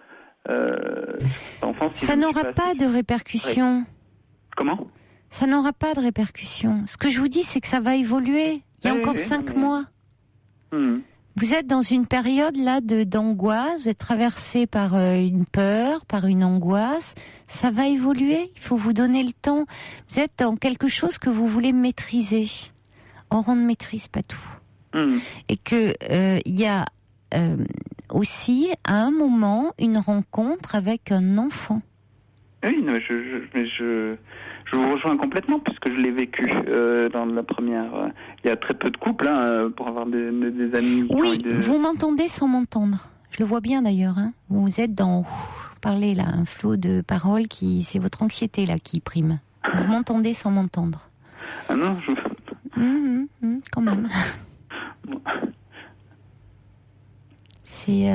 ça n'aura pas de répercussions. Comment? Ça n'aura pas de répercussions. Ce que je vous dis, c'est que ça va évoluer. Il y a encore 5 mois. Vous êtes dans une période là d'angoisse, vous êtes traversé par une peur, par une angoisse. Ça va évoluer, il faut vous donner le temps. Vous êtes dans quelque chose que vous voulez maîtriser. Or, on ne maîtrise pas tout. Et que il y a aussi, à un moment, une rencontre avec un enfant. Oui, mais je vous rejoins complètement, puisque je l'ai vécu dans la première... il y a très peu de couples pour avoir des amis. Oui, vous m'entendez sans m'entendre. Je le vois bien d'ailleurs. Vous êtes dans... Vous parlez là, un flot de paroles c'est votre anxiété là qui prime. Vous m'entendez sans m'entendre. Ah non, quand même. C'est...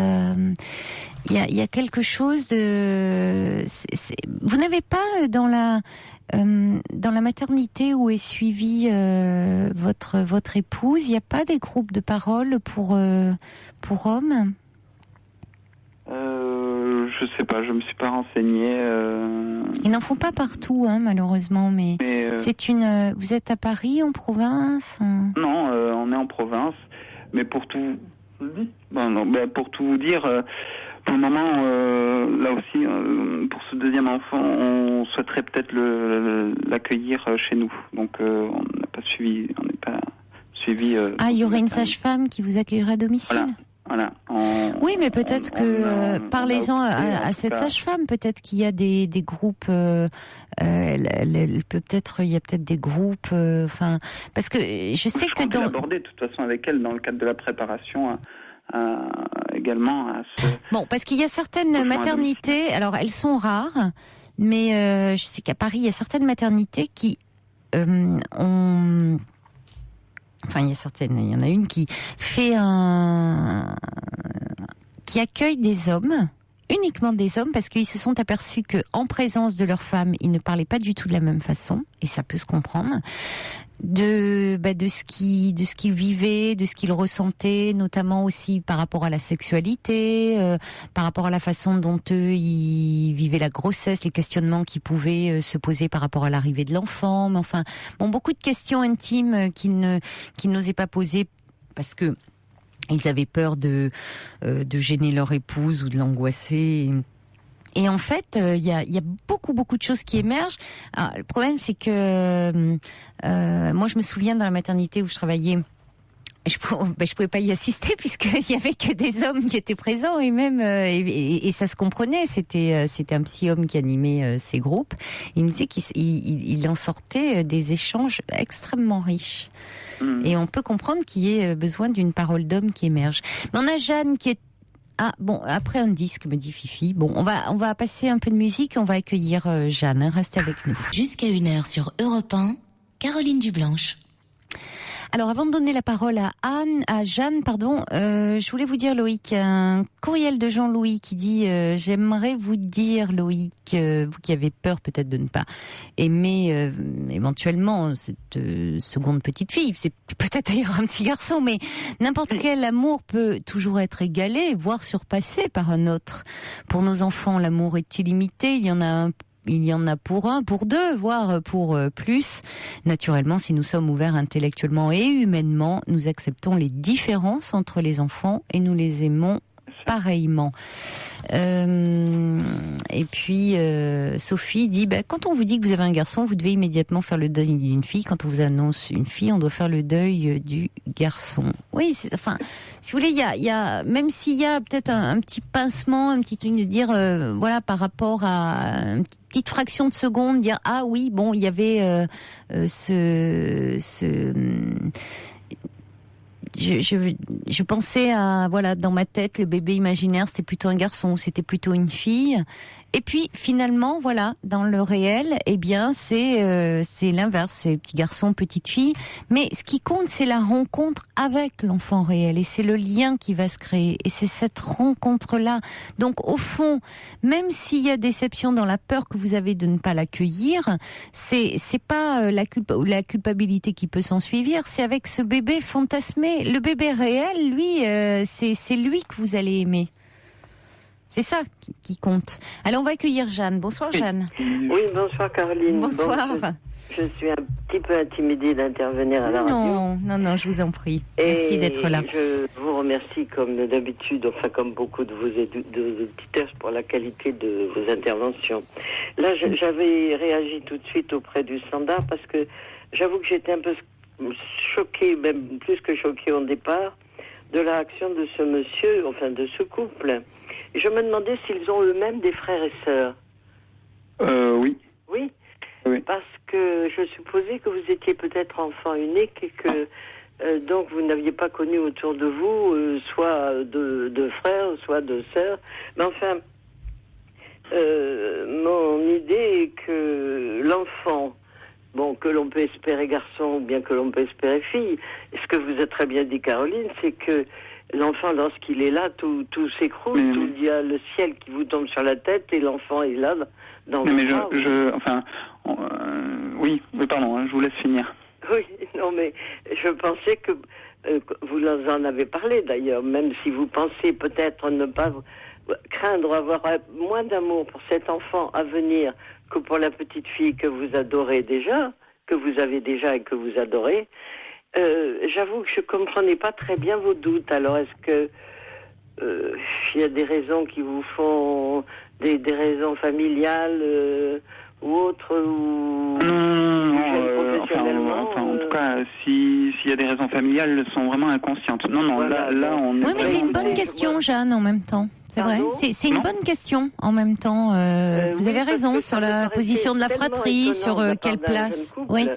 Il y a quelque chose de... Vous n'avez pas dans la maternité où est suivie votre épouse, il n'y a pas des groupes de parole pour hommes? Je sais pas, je me suis pas renseignée. Ils n'en font pas partout, malheureusement, mais c'est une... Vous êtes à Paris, en province? Non, on est en province, mais pour tout... pour tout vous dire, Pour le moment, là aussi, pour ce deuxième enfant, on souhaiterait peut-être l'accueillir chez nous. Donc, on n'est pas suivi. Il y aurait une sage-femme qui vous accueillerait à domicile. Voilà. Oui, mais peut-être que parlez-en à cette sage-femme. Peut-être qu'il y a des groupes. Peut-être il y a peut-être des groupes. Parce que je sais que dans. Aborder de toute façon avec elle dans le cadre de la préparation. Également à ce. Bon, parce qu'il y a certaines maternités. Alors, elles sont rares, mais je sais qu'à Paris, il y a certaines maternités qui ont. Enfin, il y en a une qui fait qui accueille des hommes, uniquement des hommes, parce qu'ils se sont aperçus que, en présence de leurs femmes, ils ne parlaient pas du tout de la même façon, et ça peut se comprendre, de ce qu'ils vivaient, de ce qu'ils ressentaient, notamment aussi par rapport à la sexualité, par rapport à la façon dont eux ils vivaient la grossesse, les questionnements qui pouvaient se poser par rapport à l'arrivée de l'enfant, mais enfin, beaucoup de questions intimes qu'ils n'osaient pas poser parce que ils avaient peur de gêner leur épouse ou de l'angoisser. Et en fait, il y a beaucoup de choses qui émergent. Alors, le problème, c'est que moi, je me souviens dans la maternité où je travaillais, je pouvais pas y assister puisqu'il y avait que des hommes qui étaient présents et même et ça se comprenait. C'était un psy homme qui animait ces groupes. Il me disait qu'il en sortait des échanges extrêmement riches. Et on peut comprendre qu'il y ait besoin d'une parole d'homme qui émerge. Mais on a Jeanne qui est après un disque, me dit Fifi. Bon, on va passer un peu de musique, on va accueillir Jeanne, restez avec nous. Jusqu'à 1h sur Europe 1, Caroline Dublanche. Alors, avant de donner la parole à Jeanne, je voulais vous dire, Loïc, un courriel de Jean-Louis qui dit j'aimerais vous dire, Loïc, vous qui avez peur peut-être de ne pas aimer éventuellement cette seconde petite fille, c'est peut-être d'ailleurs un petit garçon, mais n'importe quel amour peut toujours être égalé, voire surpassé par un autre. Pour nos enfants, l'amour est illimité, il y en a pour un, pour deux, voire pour plus. Naturellement, si nous sommes ouverts intellectuellement et humainement, nous acceptons les différences entre les enfants et nous les aimons pareillement. Et puis Sophie dit quand on vous dit que vous avez un garçon, vous devez immédiatement faire le deuil d'une fille. Quand on vous annonce une fille, on doit faire le deuil du garçon. Oui, si vous voulez, il y a même s'il y a peut-être un petit pincement, un petit truc de dire par rapport à une petite fraction de seconde, dire il y avait je pensais à dans ma tête le bébé imaginaire, c'était plutôt un garçon ou c'était plutôt une fille. Et puis finalement dans le réel, c'est l'inverse, c'est petit garçon, petite fille. Mais ce qui compte, c'est la rencontre avec l'enfant réel et c'est le lien qui va se créer et c'est cette rencontre-là. Donc au fond, même s'il y a déception dans la peur que vous avez de ne pas l'accueillir, c'est pas la culpabilité qui peut s'en suivre, c'est avec ce bébé fantasmé. Le bébé réel, lui, c'est lui que vous allez aimer. C'est ça qui compte. Allez, on va accueillir Jeanne. Bonsoir Jeanne. Oui, bonsoir Caroline. Bonsoir. Je suis un petit peu intimidée d'intervenir à la radio. Non, je vous en prie. Merci d'être là. Je vous remercie comme d'habitude, comme beaucoup de vos auditeurs, pour la qualité de vos interventions. Là, j'avais réagi tout de suite auprès du standard parce que j'avoue que j'étais un peu choquée, même plus que choquée au départ, de la réaction de ce monsieur, de ce couple. Je me demandais s'ils ont eux-mêmes des frères et sœurs. Oui. Oui. Parce que je supposais que vous étiez peut-être enfant unique et que donc vous n'aviez pas connu autour de vous soit de frères, soit de sœurs. Mais enfin, mon idée est que l'enfant, que l'on peut espérer garçon ou bien que l'on peut espérer fille, ce que vous avez très bien dit Caroline, c'est que l'enfant, lorsqu'il est là, tout s'écroule, il y a le ciel qui vous tombe sur la tête et l'enfant est là dans vos bras. Oui, pardon, je vous laisse finir. Oui, non, mais je pensais que vous en avez parlé d'ailleurs, même si vous pensez peut-être ne pas craindre avoir moins d'amour pour cet enfant à venir que pour la petite fille que vous adorez déjà, que vous avez déjà et que vous adorez. J'avoue que je comprenais pas très bien vos doutes. Alors, est-ce que il y a des raisons qui vous font des raisons familiales ou autres ou enfin, en tout cas, s'il y a des raisons familiales, elles sont vraiment inconscientes. Non, voilà, là, on. Oui, mais c'est une bonne question, Jeanne, en même temps. C'est vrai. C'est une bonne question en même temps. Vous avez raison sur la position de la fratrie, sur quelle place. Oui.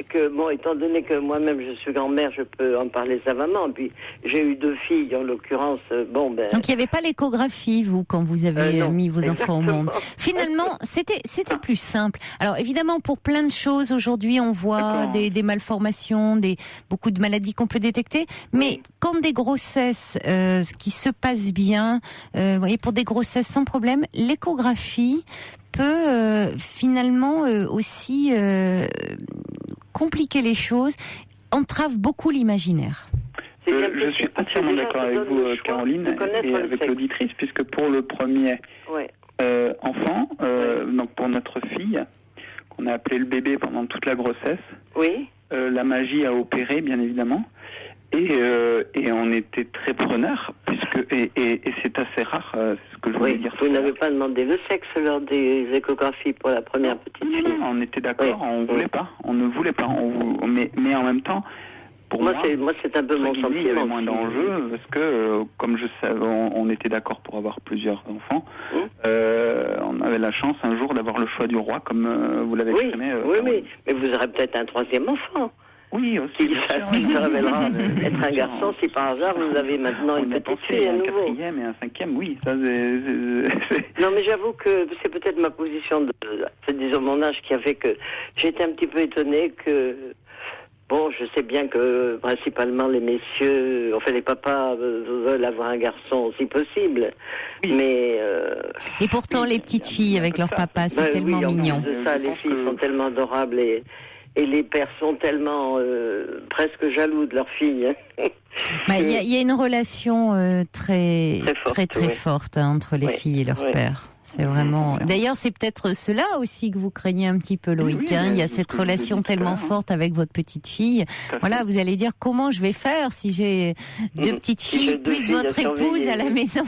Que bon, étant donné que moi-même je suis grand-mère, je peux en parler savamment. Puis j'ai eu 2 filles, en l'occurrence. Donc il n'y avait pas l'échographie, vous, quand vous avez mis vos enfants au monde. Finalement, c'était plus simple. Alors évidemment, pour plein de choses aujourd'hui, on voit des malformations, beaucoup de maladies qu'on peut détecter. Mais quand des grossesses qui se passent bien, vous voyez, pour des grossesses sans problème, l'échographie peut finalement aussi compliquer les choses, entrave beaucoup l'imaginaire. Je suis entièrement d'accord avec vous, Caroline, et avec l'auditrice, puisque pour le premier enfant, donc pour notre fille, qu'on a appelé le bébé pendant toute la grossesse, la magie a opéré, bien évidemment, et on était très preneurs, et c'est assez rare, c'est ce que je voulais dire. Vous n'avez pas demandé le sexe lors des échographies pour la première petite fille? Non, on était d'accord, on ne voulait pas, mais en même temps, pour moi, c'est un peu mon sentiment. Il y avait moins d'enjeux, parce que, comme je savais, on était d'accord pour avoir plusieurs enfants, on avait la chance un jour d'avoir le choix du roi, comme vous l'avez exprimé. Oui, mais vous aurez peut-être un 3e enfant. Oui, aussi. Qui se révélera être un garçon, si par hasard vous avez maintenant une petite fille à nouveau. Un 4e et un 5e, oui. Ça, Non, mais j'avoue que c'est peut-être ma position, disons mon âge, qui a fait que j'étais un petit peu étonnée que... Bon, je sais bien que principalement les messieurs, enfin les papas veulent avoir un garçon si possible, mais... Et pourtant les petites filles avec leur papa, c'est tellement mignon. Ça, les filles sont tellement adorables et les pères sont tellement presque jaloux de leurs filles. Il y a une relation très forte entre les filles et leur père. C'est vraiment. D'ailleurs, c'est peut-être cela aussi que vous craignez un petit peu, Loïc. Il y a cette relation tellement forte avec votre petite fille. Voilà, vous allez dire comment je vais faire si j'ai 2 petites filles plus votre épouse à la maison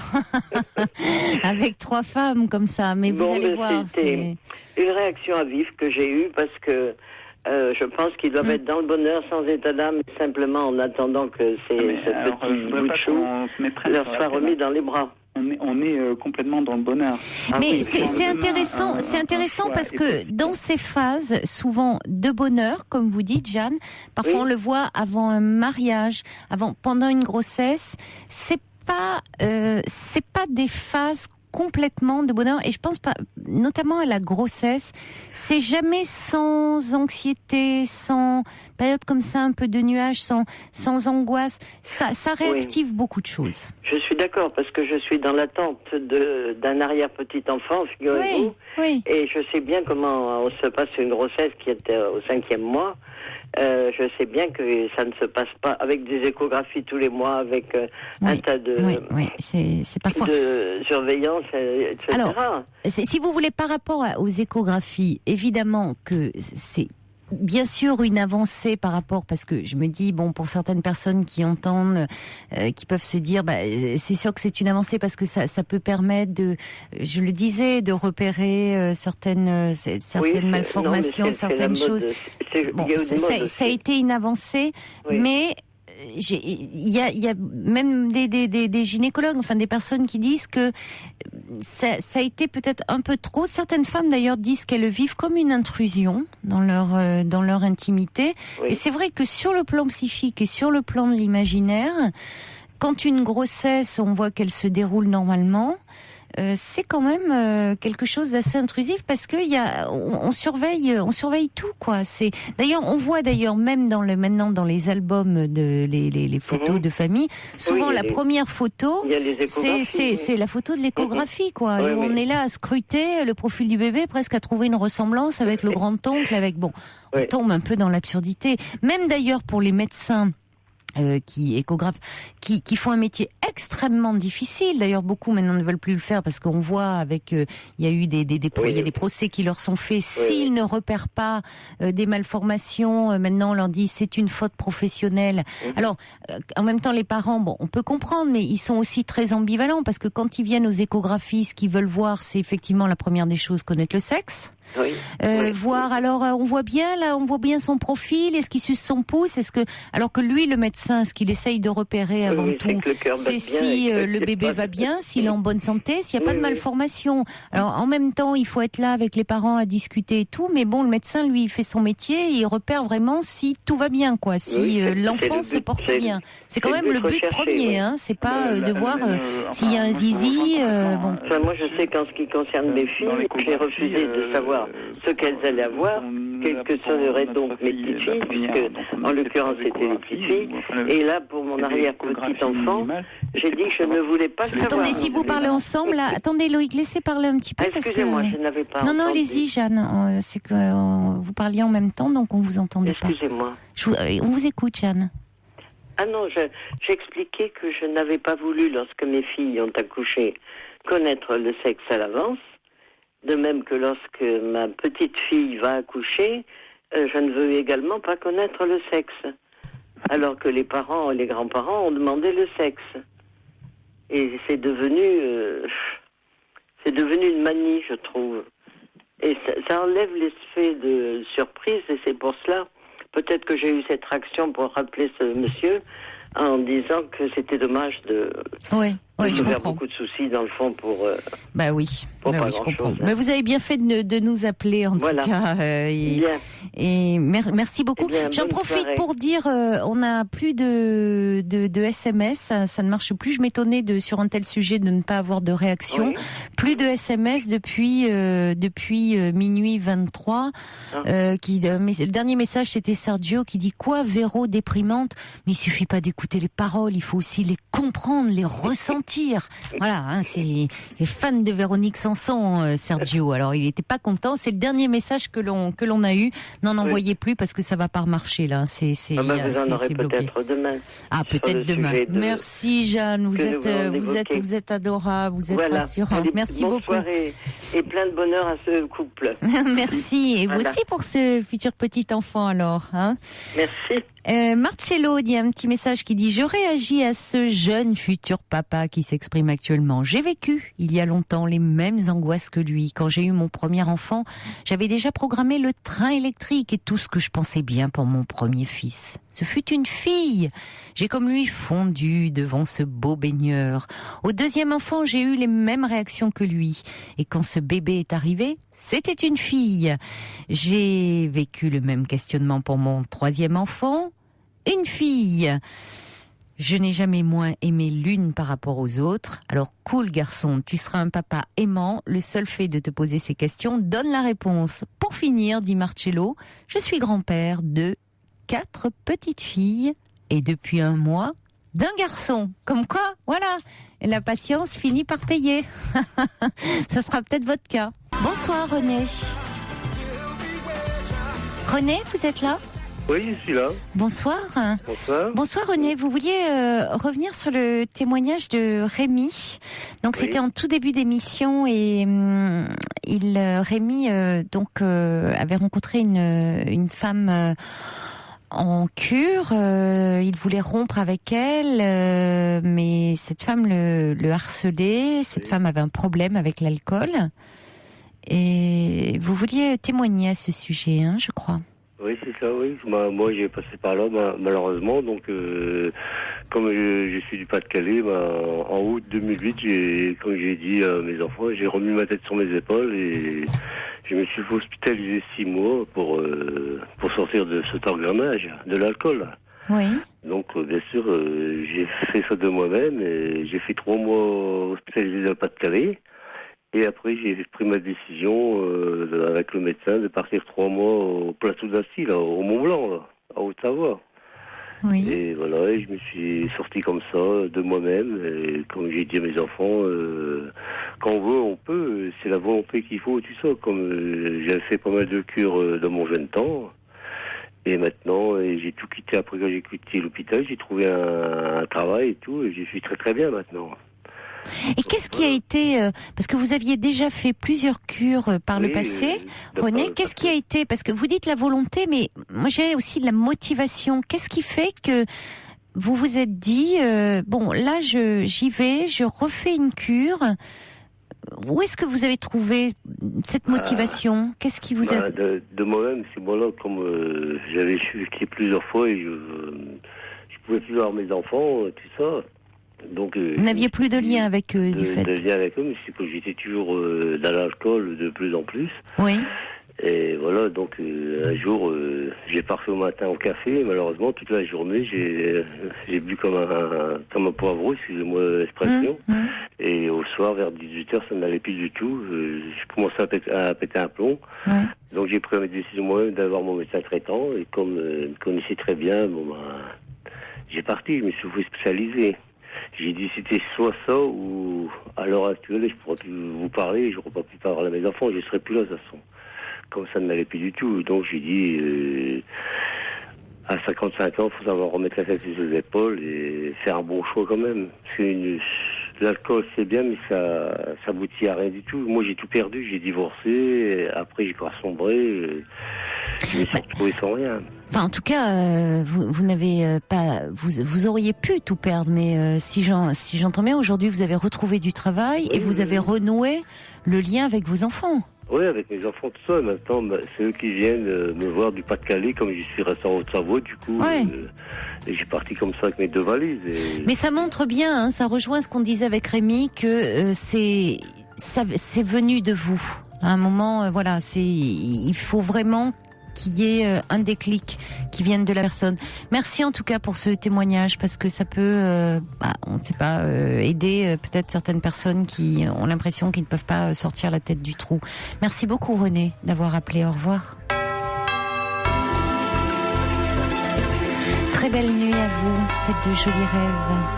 avec 3 femmes comme ça. Mais vous allez voir, c'est une réaction à vivre que j'ai eue parce que. Je pense qu'ils doivent être dans le bonheur sans état d'âme, simplement en attendant que ce petit bout de chou leur soit remis dans les bras. On est complètement dans le bonheur. Mais c'est intéressant parce que dans ces phases, souvent de bonheur, comme vous dites, Jeanne, parfois on le voit avant un mariage, pendant une grossesse, c'est pas des phases complètement de bonheur, et je pense pas, notamment à la grossesse, c'est jamais sans anxiété, sans période comme ça, un peu de nuages, sans angoisse. Ça réactive beaucoup de choses. Je suis d'accord, parce que je suis dans l'attente d'un arrière-petit enfant, figurez-vous, et je sais bien comment se passe une grossesse qui est au 5e mois. Je sais bien que ça ne se passe pas avec des échographies tous les mois, avec un tas de c'est parfois de surveillance, etc. Alors, si vous voulez, par rapport aux échographies, évidemment que c'est bien sûr une avancée par rapport, parce que je me dis, bon, pour certaines personnes qui entendent, qui peuvent se dire, c'est sûr que c'est une avancée parce que ça peut permettre je le disais, de repérer certaines malformations, certaines choses. Ça a été une avancée, mais il y a même des gynécologues, enfin des personnes qui disent que ça a été peut-être un peu trop. Certaines femmes d'ailleurs disent qu'elles le vivent comme une intrusion dans leur intimité. Et c'est vrai que sur le plan psychique et sur le plan de l'imaginaire, quand une grossesse, on voit qu'elle se déroule normalement, c'est quand même quelque chose d'assez intrusif parce que on surveille tout, quoi. D'ailleurs, on voit même maintenant dans les albums les photos de famille, souvent la première photo, c'est la photo de l'échographie, quoi. Et on est là à scruter le profil du bébé, presque à trouver une ressemblance avec le grand-oncle, on tombe un peu dans l'absurdité. Même d'ailleurs pour les médecins échographes, qui font un métier extrêmement difficile. D'ailleurs, beaucoup maintenant ne veulent plus le faire parce qu'on voit avec, il y a eu il y a des procès qui leur sont faits. S'ils ne repèrent pas des malformations, maintenant on leur dit c'est une faute professionnelle. Alors, en même temps, les parents, bon, on peut comprendre, mais ils sont aussi très ambivalents parce que quand ils viennent aux échographies, ce qu'ils veulent voir, c'est effectivement la première des choses, connaître le sexe. Voir, alors on voit bien son profil, est-ce qu'il suce son pouce, alors que lui, le médecin, ce qu'il essaye de repérer avant tout, c'est si le bébé va bien, s'il est en bonne santé, s'il n'y a pas de malformation. Alors en même temps, il faut être là avec les parents à discuter et tout, mais bon, le médecin, lui, il fait son métier, et il repère vraiment si tout va bien, quoi, si l'enfant se porte bien. C'est quand même le but premier, hein, c'est pas de voir s'il y a un zizi. Bon. Enfin, moi, je sais qu'en ce qui concerne mes filles, j'ai refusé de savoir ce qu'elles allaient avoir, quelles que seraient donc mes petites filles, puisque en l'occurrence c'était les petites filles. Et là, pour mon arrière-petit enfant, j'ai dit que je ne voulais pas le savoir. Attendez, si vous parlez ensemble, là, attendez Loïc, laissez parler un petit peu. Excusez-moi, je n'avais pas entendu. Non, allez-y Jeanne, c'est que vous parliez en même temps, donc on vous entendait pas. Excusez-moi. On vous écoute, Jeanne. Ah non, j'expliquais que je n'avais pas voulu, lorsque mes filles ont accouché, connaître le sexe à l'avance. De même que lorsque ma petite fille va accoucher, je ne veux également pas connaître le sexe. Alors que les parents, les grands-parents ont demandé le sexe. Et c'est devenu une manie, je trouve. Et ça enlève l'effet de surprise, et c'est pour cela, peut-être que j'ai eu cette réaction pour rappeler ce monsieur, en disant que c'était dommage de se faire beaucoup de soucis dans le fond pour bah oui, je comprends. Mais vous avez bien fait de nous appeler en tout cas. Et merci beaucoup. J'en profite pour dire, on n'a plus de SMS, ça ne marche plus. Je m'étonnais sur un tel sujet de ne pas avoir de réaction. Plus de SMS depuis minuit 23. Mais le dernier message c'était Sergio qui dit quoi, Véro déprimante. Mais il suffit pas d'écouter les paroles, il faut aussi les comprendre, les ressentir. Voilà, hein, c'est les fans de Véronique Sanson, Sergio. Alors il était pas content. C'est le dernier message que l'on a eu. N'en envoyez plus parce que ça va pas remarcher là. C'est vous en aurez peut-être demain. Ah, peut-être demain. Merci Jeanne, vous êtes adorable, vous êtes rassurante. Merci beaucoup. Et plein de bonheur à ce couple. Merci. Et vous aussi pour ce futur petit enfant alors. Hein. Merci. Marcello dit un petit message qui dit: je réagis à ce jeune futur papa qui s'exprime actuellement. J'ai vécu il y a longtemps les mêmes angoisses que lui. Quand j'ai eu mon premier enfant, j'avais déjà programmé le train électrique et tout ce que je pensais bien pour mon premier fils. Ce fut une fille. J'ai comme lui fondu devant ce beau baigneur. Au deuxième enfant, j'ai eu les mêmes réactions que lui. Et quand ce bébé est arrivé, c'était une fille. J'ai vécu le même questionnement pour mon troisième enfant. Une fille. Je n'ai jamais moins aimé l'une par rapport aux autres. Alors, cool garçon, tu seras un papa aimant. Le seul fait de te poser ces questions donne la réponse. Pour finir, dit Marcello, je suis grand-père de 4 petites filles et depuis 1 mois, d'un garçon. Comme quoi, voilà, la patience finit par payer. Ça sera peut-être votre cas. Bonsoir René. René, vous êtes là ? Oui, je suis là. Bonsoir. Bonsoir René, vous vouliez revenir sur le témoignage de Rémi. Donc c'était en tout début d'émission et Rémi avait rencontré une femme en cure. Il voulait rompre avec elle, mais cette femme le harcelait. Cette femme avait un problème avec l'alcool. Et vous vouliez témoigner à ce sujet, hein, je crois. Oui, c'est ça, oui. Moi, j'ai passé par là, malheureusement. Donc, comme je suis du Pas-de-Calais, en août 2008, comme j'ai dit à mes enfants, j'ai remis ma tête sur mes épaules et je me suis fait hospitaliser 6 mois pour sortir de cet engrenage, de l'alcool. Oui. Donc, bien sûr, j'ai fait ça de moi-même et j'ai fait 3 mois hospitalisé dans le Pas-de-Calais. Et après, j'ai pris ma décision avec le médecin de partir 3 mois au plateau d'Assis, là, au Mont-Blanc, là, à Haute-Savoie. Oui. Et voilà, et je me suis sorti comme ça, de moi-même. Et comme j'ai dit à mes enfants, quand on veut, on peut. C'est la volonté qu'il faut, tout ça. Comme j'avais fait pas mal de cures dans mon jeune temps. Et maintenant, j'ai tout quitté. Après que j'ai quitté l'hôpital, j'ai trouvé un travail et tout, et je suis très très bien maintenant. Et qu'est-ce qui a été, parce que vous aviez déjà fait plusieurs cures par le passé, René, qu'est-ce qui a été, parce que vous dites la volonté, mais moi j'ai aussi la motivation. Qu'est-ce qui fait que vous vous êtes dit, bon là j'y vais, je refais une cure. Où est-ce que vous avez trouvé cette motivation? Qu'est-ce qui vous a... De moi-même, c'est moi là, comme j'avais quitté plusieurs fois et je pouvais plus voir mes enfants, tout ça. Donc, vous n'aviez plus de lien avec eux, du fait. De lien avec eux, mais c'est que j'étais toujours dans l'alcool de plus en plus. Oui. Et voilà, donc un jour, j'ai parfait au matin au café, malheureusement, toute la journée, j'ai bu comme un poivreau, excusez-moi l'expression. Et au soir, vers 18h, ça n'allait plus du tout. Je commençais à péter un plomb. Ouais. Donc j'ai pris ma décision moi-même d'avoir mon médecin traitant. Et comme il me connaissait très bien, j'ai parti, je me suis spécialisé. J'ai dit c'était soit ça ou à l'heure actuelle, je pourrais plus vous parler, je ne pourrais plus parler à mes enfants, je ne serais plus là de toute façon. Comme ça ne m'allait plus du tout. Donc j'ai dit à 55 ans, il faut savoir remettre la tête sur les épaules et faire un bon choix quand même. Parce que l'alcool c'est bien, mais ça aboutit à rien du tout. Moi j'ai tout perdu, j'ai divorcé, et après j'ai pas sombré, je me suis retrouvé sans rien. Enfin, en tout cas, vous n'avez pas, vous auriez pu tout perdre, mais si j'entends bien, aujourd'hui vous avez retrouvé du travail et vous avez renoué le lien avec vos enfants. Oui, avec mes enfants, tout ça. Et maintenant, c'est eux qui viennent me voir du Pas-de-Calais, comme je suis resté en Haute-Savoie, du coup. Ouais. Et j'ai parti comme ça avec mes 2 valises. Mais ça montre bien, hein, ça rejoint ce qu'on disait avec Rémi, que c'est venu de vous. À un moment, voilà, il faut vraiment qu'il y ait un déclic qui vienne de la personne. Merci en tout cas pour ce témoignage, parce que ça peut, on ne sait pas, aider peut-être certaines personnes qui ont l'impression qu'ils ne peuvent pas sortir la tête du trou. Merci beaucoup René d'avoir appelé. Au revoir. Très belle nuit à vous. Faites de jolis rêves.